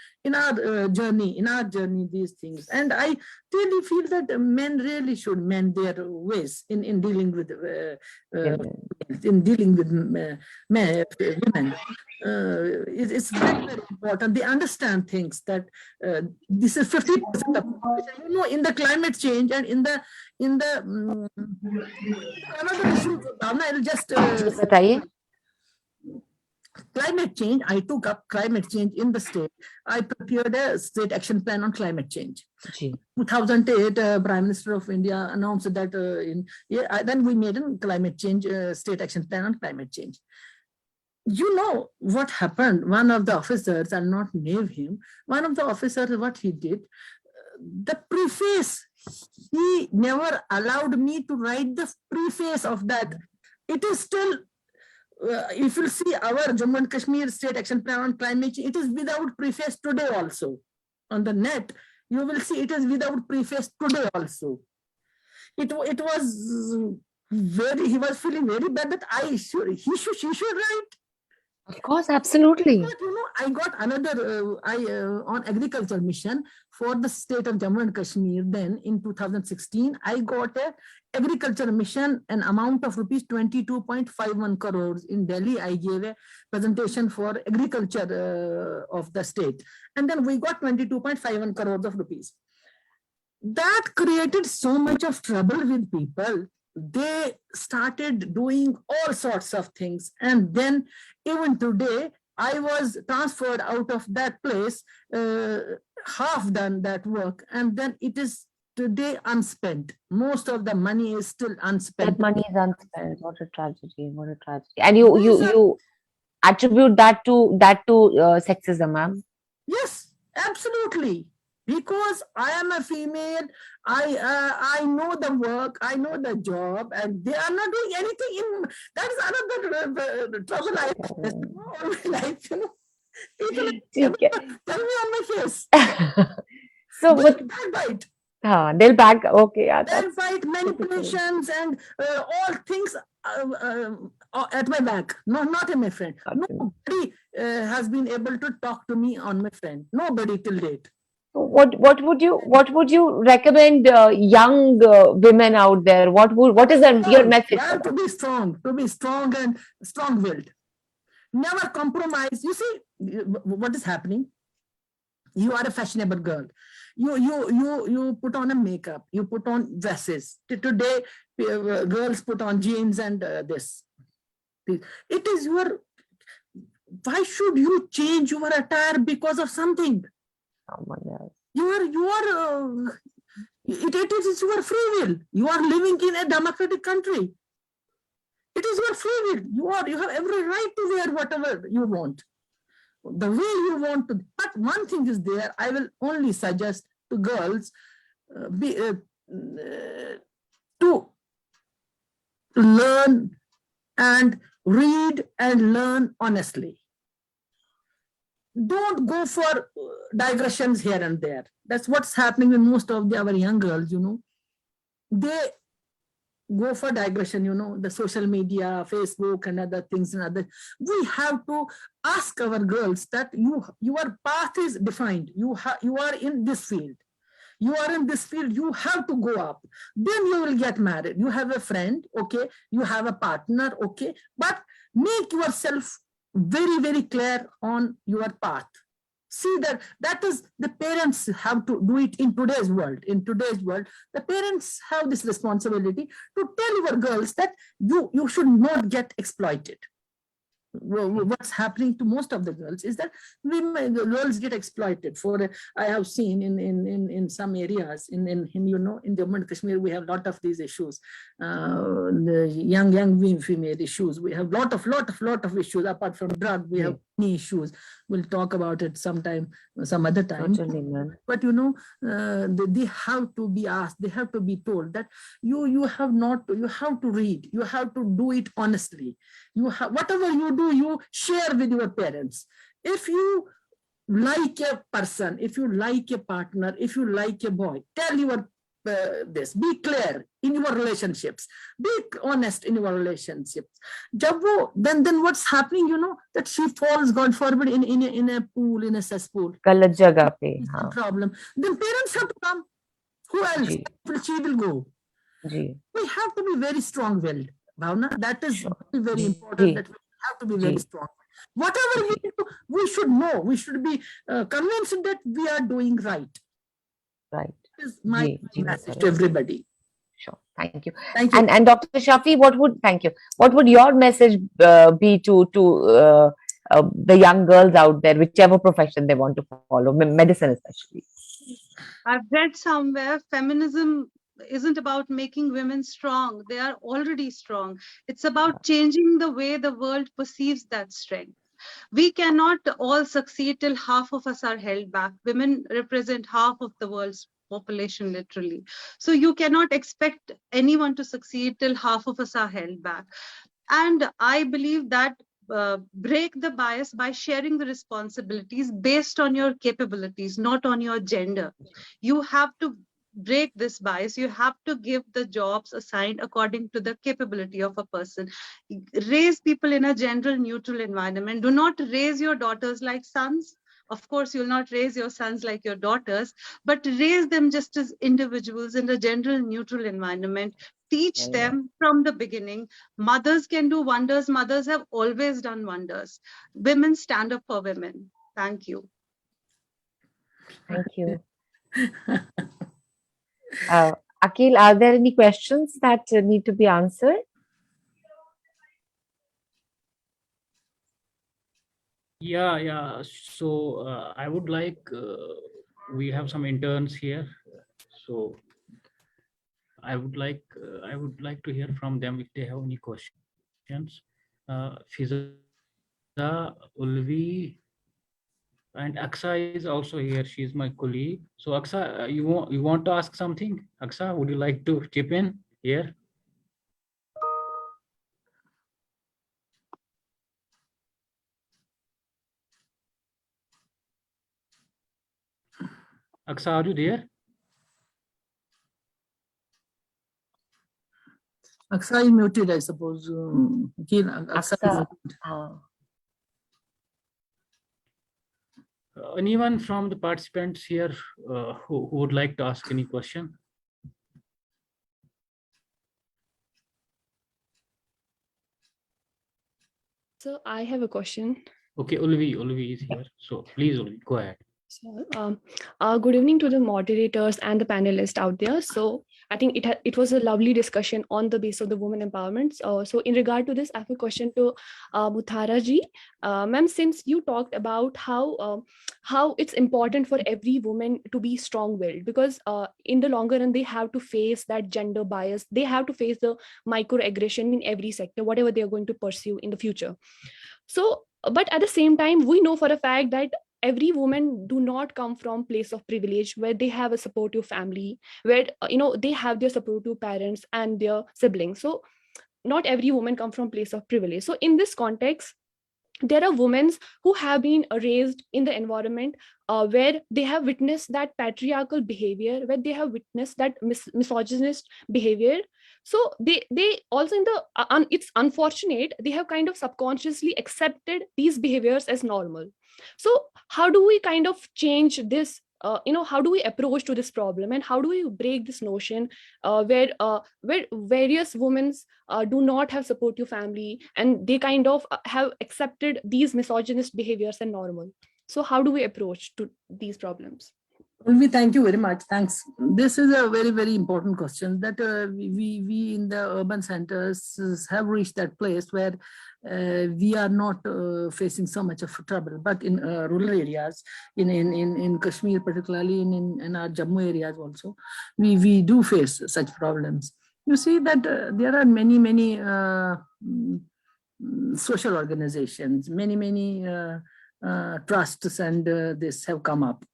journey these things, and I really feel that men really should mend their ways in dealing with women. It's very, very important. They understand things that this is 50% of the population. In the climate change and in the another issue, Bhavna, I'll just climate change. I took up climate change in the state. I prepared a state action plan on climate change. 2008, Prime Minister of India announced that then we made a climate change state action plan on climate change. What happened? One of the officers, I'll not name him, one of the officers, what he did, the preface, he never allowed me to write the preface of that. It is still, if you see our Jammu and Kashmir state action plan on climate change, it is without preface today also. On the net, you will see it is without preface today also. It was very, he was feeling very bad that he should write. Of course, absolutely. But, I got another on agriculture mission for the state of Jammu and Kashmir. Then in 2016, I got a agriculture mission, an amount of rupees 22.51 crores in Delhi. I gave a presentation for agriculture of the state, and then we got 22.51 crores of rupees. That created so much of trouble with people. They started doing all sorts of things, and then even today I was transferred out of that place, half done that work, and then it is today unspent. Most of the money is still unspent. That money is unspent. What a tragedy! What a tragedy! And you attribute that to sexism, ma'am? Yes, absolutely. Because I am a female, I know the work, I know the job, and they are not doing anything. That is another trouble I have all my life. People tell me on my face. So what backbite? They'll back. Okay, backbite, manipulations, and all things at my back. No, not in my friend. Nobody has been able to talk to me on my friend. Nobody till date. What would you recommend young women out there? What is your message? You have to be strong and strong-willed. Never compromise. You see what is happening? You are a fashionable girl. You put on a makeup. You put on dresses. Today, girls put on jeans and this. It is your. Why should you change your attire because of something? It is your free will. You are living in a democratic country. It is your free will. You have every right to wear whatever you want, the way you want to. But one thing is there. I will only suggest to girls to learn and read and learn honestly. Don't go for digressions here and there. That's what's happening with most of our young girls, They go for digression, the social media, Facebook and other things and other. We have to ask our girls that your path is defined. You are in this field. you are in this field, you have to go up. Then you will get married. You have a friend, okay? You have a partner, okay? But make yourself very, very clear on your path. See that is the parents have to do it in today's world. In today's world, the parents have this responsibility to tell your girls that you should not get exploited. What's happening to most of the girls is that the girls get exploited for. I have seen in some areas in in Jammu and Kashmir, we have a lot of these issues, the young female issues. We have lot of issues. Apart from drug, we have many issues. We'll talk about it sometime, some other time. But they have to be asked, they have to be told that you have to read, you have to do it honestly. You have, whatever you do, you share with your parents. If you like a person, if you like a partner, if you like a boy, tell your this, be clear in your relationships, be honest in your relationships. Then what's happening, that she falls, God forbid, in a pool, in a cesspool. Galat jagah pe, हाँ. Problem. Then parents have to come. Who else? She will go. We have to be very strong-willed, Bhavna. That is very important. That we have to be very strong. Whatever we do, we should know. We should be convinced that we are doing right. Right. That is my message to everybody. Sure. Thank you. Thank you. And Dr. Shafi, what would your message be to the young girls out there, whichever profession they want to follow, medicine especially? I've read somewhere feminism isn't about making women strong. They are already strong. It's about changing the way the world perceives that strength. We cannot all succeed till half of us are held back. Women represent half of the world's population, literally. So you cannot expect anyone to succeed till half of us are held back. And I believe that break the bias by sharing the responsibilities based on your capabilities, not on your gender. You have to break this bias. You have to give the jobs assigned according to the capability of a person. Raise people in a gender neutral environment. Do not raise your daughters like sons. Of course, you'll not raise your sons like your daughters, but raise them just as individuals in a gender neutral environment. Teach them from the beginning. Mothers can do wonders. Mothers have always done wonders. Women stand up for women. Thank you. Thank you. Akhil, are there any questions that need to be answered? Yeah. So I would like, we have some interns here. So I would like to hear from them if they have any questions. Fiza, Ulvi, and Aksa is also here. She is my colleague. So Aksa, you want to ask something? Aksa, would you like to chip in here? Aksa, are you there? Aksa is muted, I suppose. Aksa. Anyone from the participants here who would like to ask any question? So I have a question. Okay, Ulvi is here. So please, Ulvi, go ahead. So, good evening to the moderators and the panelists out there. So I think it was a lovely discussion on the base of the women empowerment. So in regard to this, I have a question to Mutahara ji. Ma'am, since you talked about how it's important for every woman to be strong-willed, because in the longer run, they have to face that gender bias. They have to face the microaggression in every sector, whatever they are going to pursue in the future. So, but at the same time, we know for a fact that every woman do not come from place of privilege where they have a supportive family, where they have their supportive parents and their siblings. So not every woman come from place of privilege. So in this context, there are women who have been raised in the environment where they have witnessed that patriarchal behavior, where they have witnessed that misogynist behavior. So they also in the it's unfortunate, they have kind of subconsciously accepted these behaviors as normal. So how do we kind of change this how do we approach to this problem, and how do we break this notion where various women do not have supportive family, and they kind of have accepted these misogynist behaviors and normal. So how do we approach to these problems? We thank you very much. Thanks. This is a very, very important question that we in the urban centers have reached that place where we are not facing so much of trouble. But in rural areas, in Kashmir, particularly in our Jammu areas also, we do face such problems. You see that there are many social organizations, many trusts and this have come up.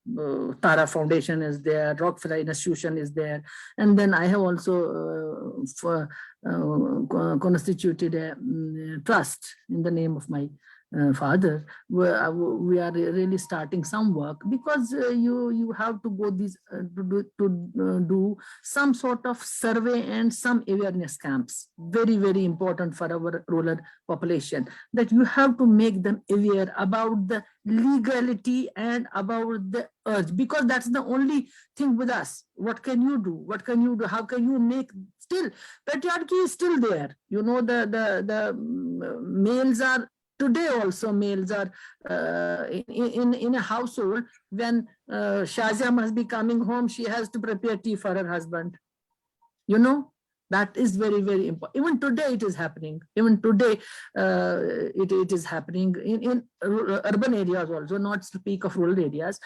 Tara Foundation is there, Rockefeller Institution is there, and then I have also constituted a trust in the name of my father. We are really starting some work because you have to go do some sort of survey and some awareness camps. Very important for our rural population, that you have to make them aware about the legality and about the urge, because that's the only thing with us. What can you do? What can you do? How can you make? Still patriarchy is still there. The males are today also, males are in a household. When Shazia must be coming home, she has to prepare tea for her husband. That is very important. Even today it is happening. Even today it is happening in urban areas also, not to speak of rural areas.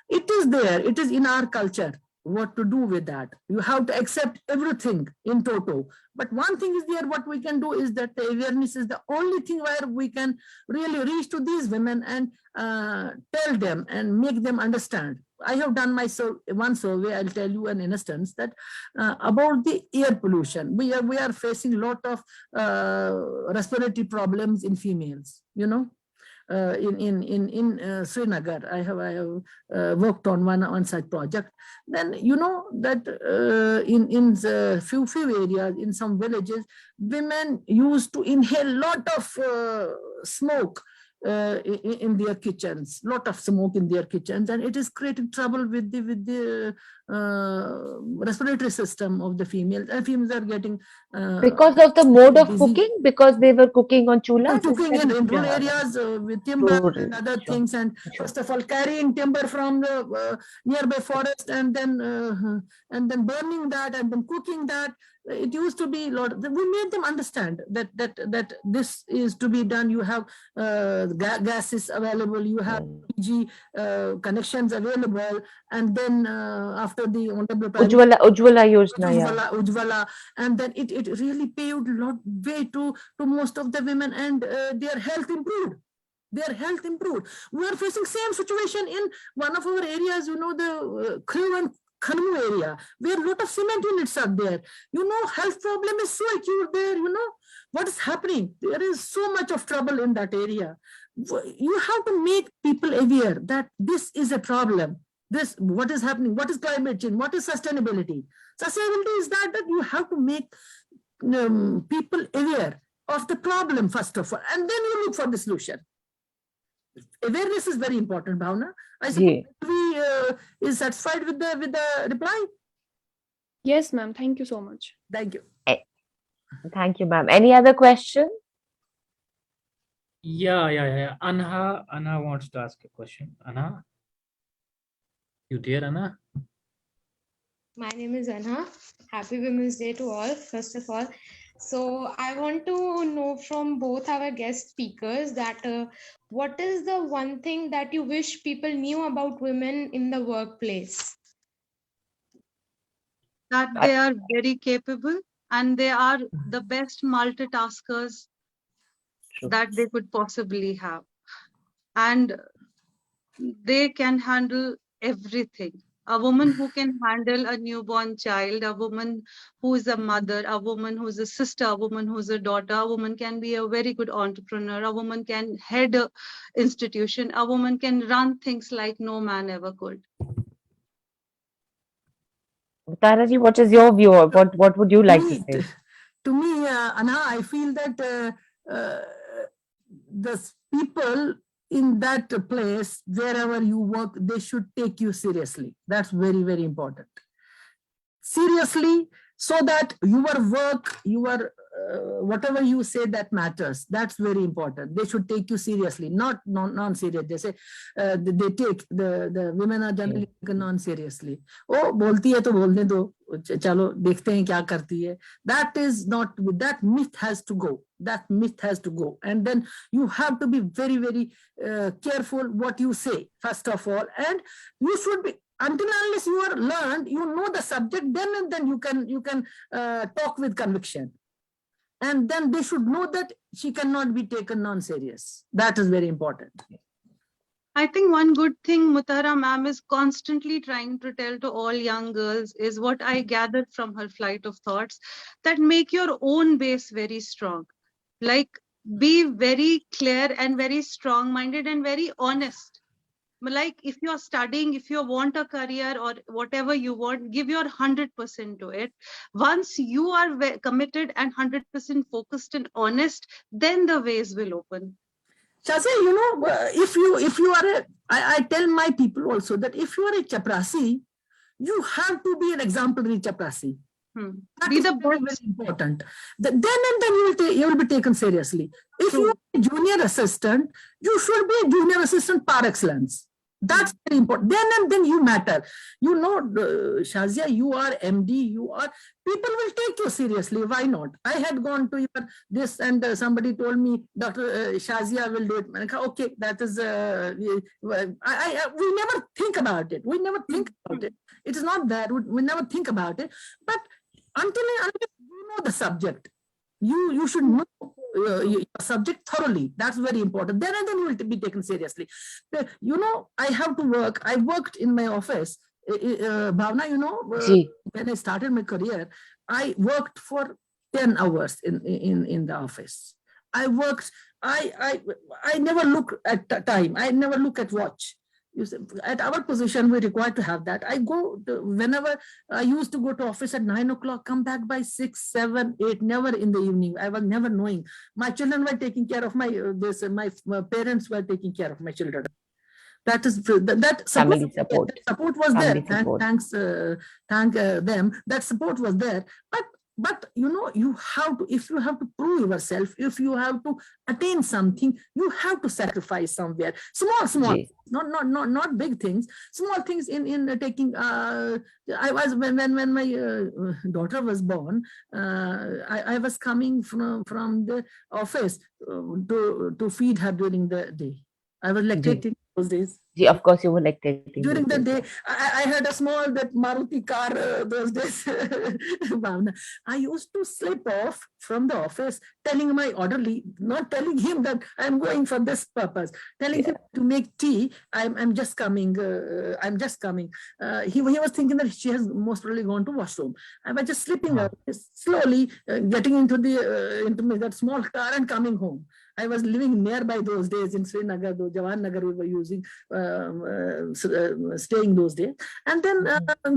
It is there. It is in our culture. What to do with that? You have to accept everything in toto. But one thing is there, what we can do is that the awareness is the only thing where we can really reach to these women and tell them and make them understand. I have done one survey. I'll tell you an instance that about the air pollution. We are facing a lot of respiratory problems in females. In Srinagar, I have worked on one such project. Then that in few areas, in some villages, women used to inhale lot of smoke in their kitchens, lot of smoke in their kitchens, and it is creating trouble with the respiratory system of the females. And females are getting because of the mode of disease. cooking, because they were cooking on chulas. Cooking in rural areas with timber and other things, and first of all carrying timber from the nearby forest, and then burning that, and then cooking that. It used to be a lot. We made them understand that this is to be done. You have gases available, you have PG connections available, and then after the honorable Ujjwala Yojana, Ujjwala, and then it really paved a lot way to most of the women, and their health improved. We are facing same situation in one of our areas, the Kriv and Khanmu area, where a lot of cement units are there. Health problem is so acute there. What is happening? There is so much of trouble in that area. You have to make people aware that this is a problem. What is happening? What is climate change? What is sustainability? Sustainability is that you have to make people aware of the problem first of all, and then you look for the solution. Awareness is very important, Bhavna. I suppose we is satisfied with the reply. Yes, ma'am. Thank you so much. Thank you. Thank you, ma'am. Any other question? Yeah. Anha wants to ask a question. Anha, you there, Anha? My name is Anha. Happy Women's Day to all, first of all. So I want to know from both our guest speakers that what is the one thing that you wish people knew about women in the workplace? That they are very capable and they are the best multitaskers that they could possibly have. And they can handle everything. A woman who can handle a newborn child, a woman who is a mother, a woman who is a sister, a woman who is a daughter, a woman can be a very good entrepreneur, a woman can head an institution, a woman can run things like no man ever could. Taraji, what is your view? What would you like to say? To me, Anha, I feel that the people in that place, wherever you work, they should take you seriously. That's very, very important. Seriously, so that your work, your whatever you say, that matters. That's very important. They should take you seriously, not non-serious. They say they take the women are generally taken non-seriously. Oh, bolti hai to bolne do, chalo dekhte hain kya karti hai. That is not, that myth has to go. That myth has to go. And then you have to be very, very careful what you say, first of all. And you should be, until unless you are learned, you know the subject, then and then you can talk with conviction. And then they should know that she cannot be taken non-serious. That is very important. I think one good thing Mutahara ma'am is constantly trying to tell to all young girls is what I gathered from her flight of thoughts, that make your own base very strong. Like, be very clear and very strong-minded and very honest. Like, if you're studying, if you want a career or whatever you want, give your 100% to it. Once you are committed and 100% focused and honest, then the ways will open. Shazia, you know, if you are I tell my people also that if you are a chaprasi, you have to be an exemplary chaprasi. That is very, very important. Then and then you will be taken seriously. If you are a junior assistant, you should be a junior assistant par excellence. That's very important. Then and then you matter. You know, Shazia, you are MD, you are, people will take you seriously. Why not? I had gone to your this and somebody told me, Dr. Shazia will do it. Okay, that is, we never think about it. We never think about it. It is not that, we never think about it. But until you know the subject, you should know your subject thoroughly. That's very important. Then and then you will be taken seriously. You know, I have to work. I worked in my office. Bhavna, you know, when I started my career, I worked for 10 hours in the office. I worked, I never look at time. I never look at watch. You see, at our position, we're required to have that. I go whenever I used to go to office at 9 o'clock, come back by 6, 7, 8, never in the evening. I was never knowing. My children were taking care of my parents were taking care of my children. That is that support. That support was there. Thank them. That support was there. But you know, you have to, if you have to prove yourself, if you have to attain something, you have to sacrifice somewhere. Small, not big things. Small things in taking. I was when my daughter was born, I was coming from the office to feed her during the day. I was lactating those days. Of course, you were lactating. During the day, I had a small that Maruti car those days. I used to slip off from the office, telling my orderly, not telling him that I'm going for this purpose, telling him to make tea. I'm just coming. I'm just coming. He was thinking that she has most probably gone to washroom. I was just slipping out, slowly getting into that small car and coming home. I was living nearby those days in Srinagar, Jawan Nagar we were using, staying those days. And then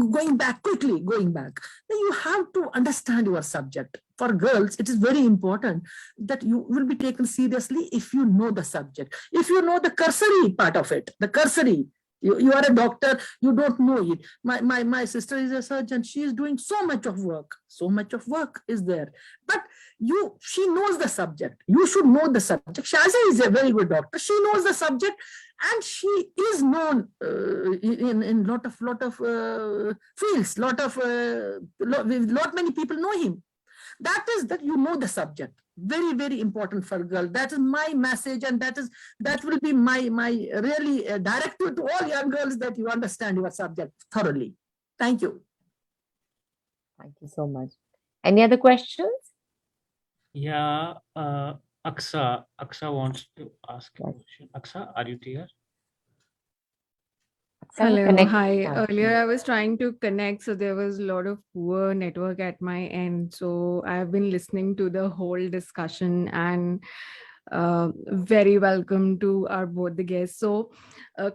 going back. Then you have to understand your subject. For girls, it is very important that you will be taken seriously if you know the subject. If you know the cursory part of it, the cursory. You are a doctor, you don't know it. My sister is a surgeon. She is doing so much of work. So much of work is there. But she knows the subject. You should know the subject. Shazia is a very good doctor. She knows the subject, and she is known in lot of fields. Many people know him. That is that you know the subject. Very, very important for a girl. That is my message, and that will be my really directive to all young girls, that you understand your subject thoroughly. Thank you. Thank you so much. Any other questions? Yeah, Aksa wants to ask a question. Aksa, are you there? Hello, hi. Earlier I was trying to connect, so there was a lot of poor network at my end. So I have been listening to the whole discussion, and very welcome to our both the guests. So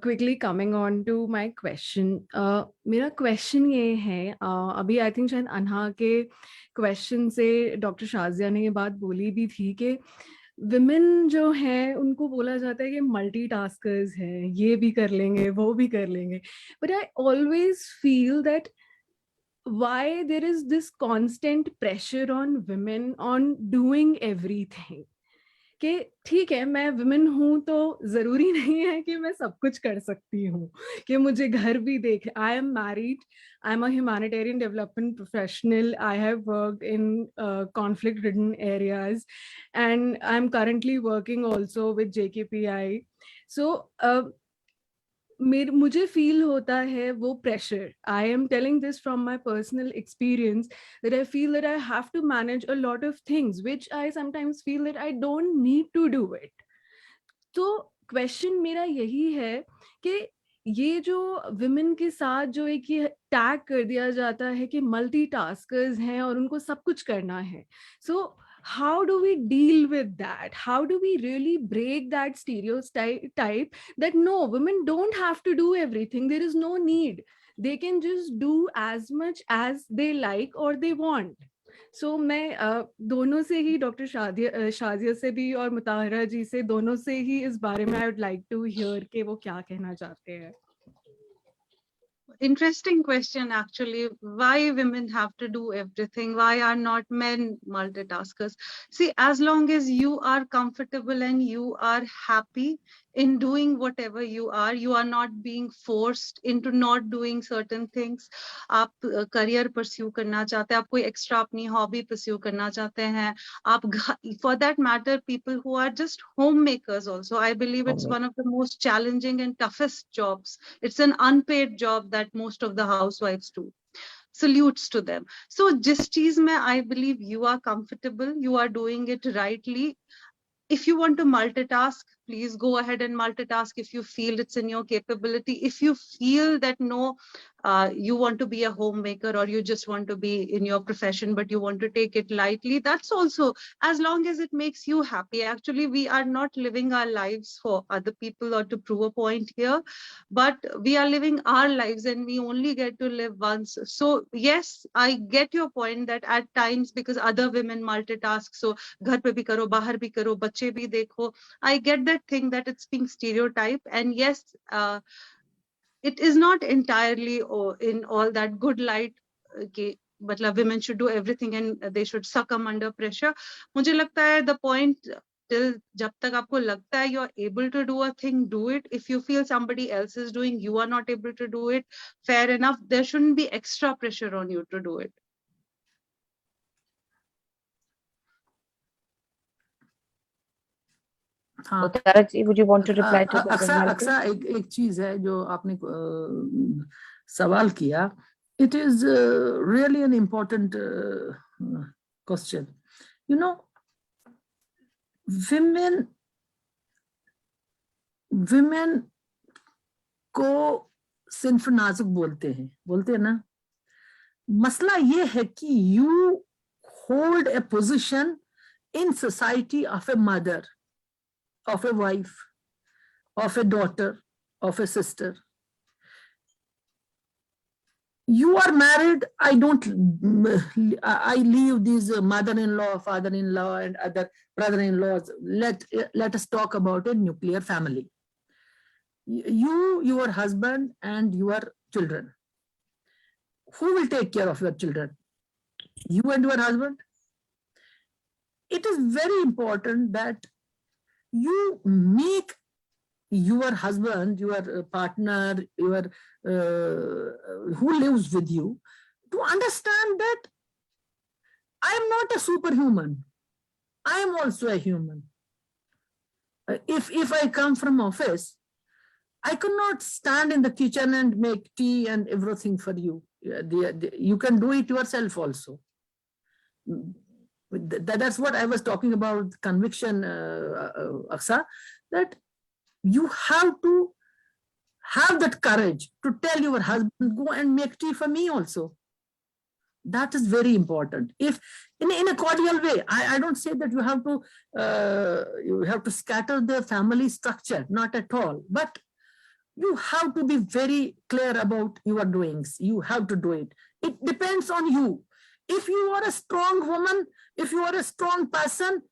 quickly coming on to my question. मेरा question ये है, अभी I think शायद अनहा के question से doctor Shazia ने ये बात बोली भी थी कि women जो हैं उनको बोला जाता है कि multitaskers हैं, ये भी कर लेंगे, वो भी कर लेंगे. But I always feel that why there is this constant pressure on women on doing everything. कि ठीक है मैं विमेन हूँ तो जरूरी नहीं है कि मैं सब कुछ कर सकती हूँ, कि मुझे घर भी देख. I am married, I am a humanitarian development professional, I have worked in conflict ridden areas and I am currently working also with JKPI. सो मुझे फील होता है वो pressure. I am telling this from my personal experience that I feel that I have to manage a lot of things which I sometimes feel that I don't need to do it. तो question मेरा यही है कि ये जो women के साथ जो एक ये टैग कर दिया जाता है कि मल्टीटास्कर्स हैं और उनको सब कुछ करना है. सो how do we deal with that? How do we really break that stereotype that no, women don't have to do everything, there is no need, they can just do as much as they like or they want. So मैं दोनों से ही, doctor Shazia से भी और मुताहरा जी से, दोनों से ही इस बारे में I would like to hear कि वो क्या कहना चाहते हैं. Interesting question, actually. Why women have to do everything? Why are not men multitaskers? See, as long as you are comfortable and you are happy in doing whatever you are not being forced into not doing certain things. आप career pursue करना चाहते हैं, आप कोई extra अपनी hobby pursue करना चाहते हैं, आप, for that matter, people who are just homemakers also, I believe it's one of the most challenging and toughest jobs. It's an unpaid job that most of the housewives do. Salutes to them. So just cheez mein, I believe you are comfortable, you are doing it rightly. If you want to multitask, please go ahead and multitask if you feel it's in your capability. If you feel that no, you want to be a homemaker or you just want to be in your profession, but you want to take it lightly, that's also, as long as it makes you happy. Actually, we are not living our lives for other people or to prove a point here, but we are living our lives and we only get to live once. So yes, I get your point that at times, because other women multitask, so ghar pe bhi karo, bahar bhi karo, bachche bhi dekho. I get that thing that it's being stereotyped, and yes, it is not entirely in all that good light. Matlab women should do everything and they should succumb under pressure. मुझे लगता है the point till जब तक आपको लगता है you are able to do a thing, do it. If you feel somebody else is doing, you are not able to do it, fair enough. There shouldn't be extra pressure on you to do it. हाँ, would you want to reply to that? Aqsa एक चीज है जो आपने सवाल किया. It is really an important question. You know, women को सिर्फ नाजुक बोलते हैं ना. मसला ये है कि you hold a position in society of a mother, of a wife, of a daughter, of a sister. You are married. I leave these mother-in-law, father-in-law, and other brother-in-laws. Let us talk about a nuclear family. You, your husband, and your children. Who will take care of your children? You and your husband? It is very important that you make your husband, your partner, your who lives with you, to understand that I am not a superhuman. I am also a human. If I come from office, I cannot stand in the kitchen and make tea and everything for you. You can do it yourself also. That's what I was talking about, conviction, Aksa, that you have to have that courage to tell your husband, go and make tea for me also. That is very important. If in a cordial way, I don't say that you have to scatter the family structure, not at all, but you have to be very clear about your doings. You have to do it. It depends on you. If you are a strong woman, if you are a strong person,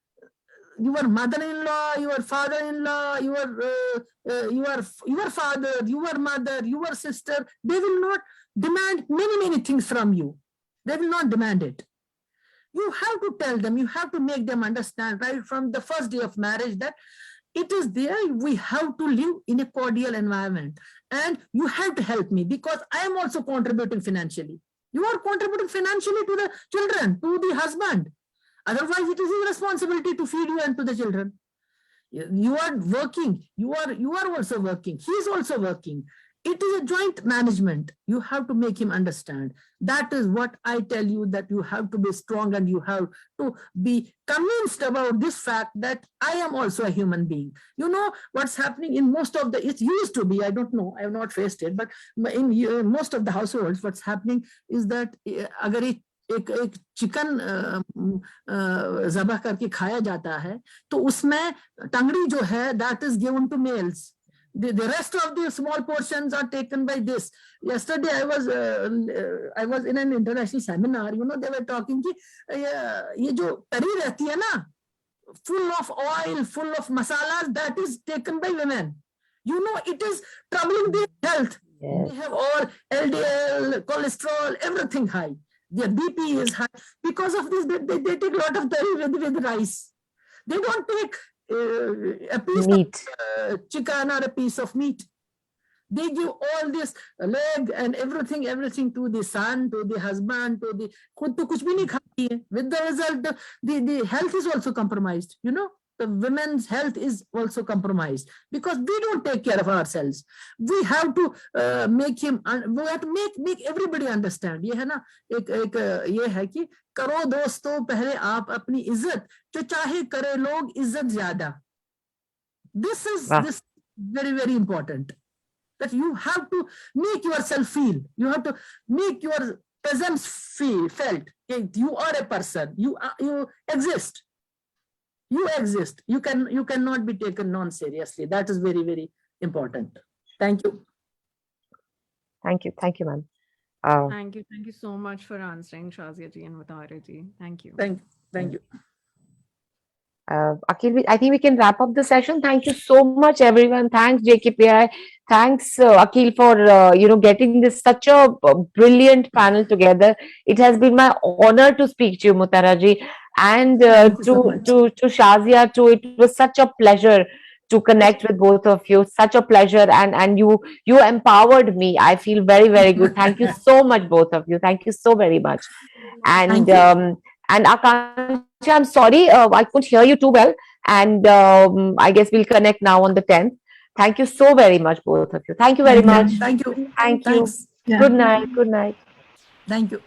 your mother-in-law, your father-in-law, your father, your mother, your sister, they will not demand many things from you. They will not demand it. You have to tell them, you have to make them understand right from the first day of marriage that it is there, we have to live in a cordial environment, and you have to help me because I am also contributing financially. You are contributing financially to the children, to the husband. Otherwise, it is his responsibility to feed you and to the children. You are working, you are also working, he is also working. It is a joint management. You have to make him understand. That is what I tell you, that you have to be strong and you have to be convinced about this fact that I am also a human being. You know what's happening in most of the, it used to be, I don't know, I have not faced it, but in most of the households, what's happening is that agar एक chicken ज़बह करके खाया जाता है तो उसमें टंगड़ी जो है that is given to males. The rest of the small portions are taken by this. Yesterday I was in an international seminar. You know, they were talking कि ये जो तरी रहती है ना, full of oil, full of masalas, that is taken by women. You know, it is troubling their health. Yes. They have all LDL, cholesterol, everything high. Their BP is high. Because of this, they take a lot of tari with rice. They don't take a piece meat. Of chicken or a piece of meat. They give all this leg and everything to the son, to the husband, to the khud to kuch bhi nahi khati hai. With the result, the health is also compromised. You know, the women's health is also compromised because we don't take care of ourselves. We have to make him. We have to make everybody understand. ये है ना एक ये है कि करो दोस्तों पहले आप अपनी इज्जत जो चाहे करे लोग इज्जत ज्यादा. This is very important. That you have to make yourself feel. You have to make your presence felt. You are a person. You exist. You exist. You cannot be taken non-seriously. That is very important. Thank you. Thank you, ma'am. Thank you so much for answering, Shazia ji and Mutahara ji. Thank you. Thank you. Akhil, I think we can wrap up the session. Thank you so much, everyone. Thanks, JKPI. Thanks, Akhil, for getting this such a brilliant panel together. It has been my honor to speak to you, Mutahara ji, and to Shazia too. It was such a pleasure to connect with both of you. Such a pleasure, and you empowered me. I feel very good. Thank you so much, both of you. Thank you so very much. And Akansha, I'm sorry, I couldn't hear you too well. And I guess we'll connect now on the 10th. Thank you so very much, both of you. Thank you very much. Thank you. Thank you. Thanks. Yeah. Good night. Thank you.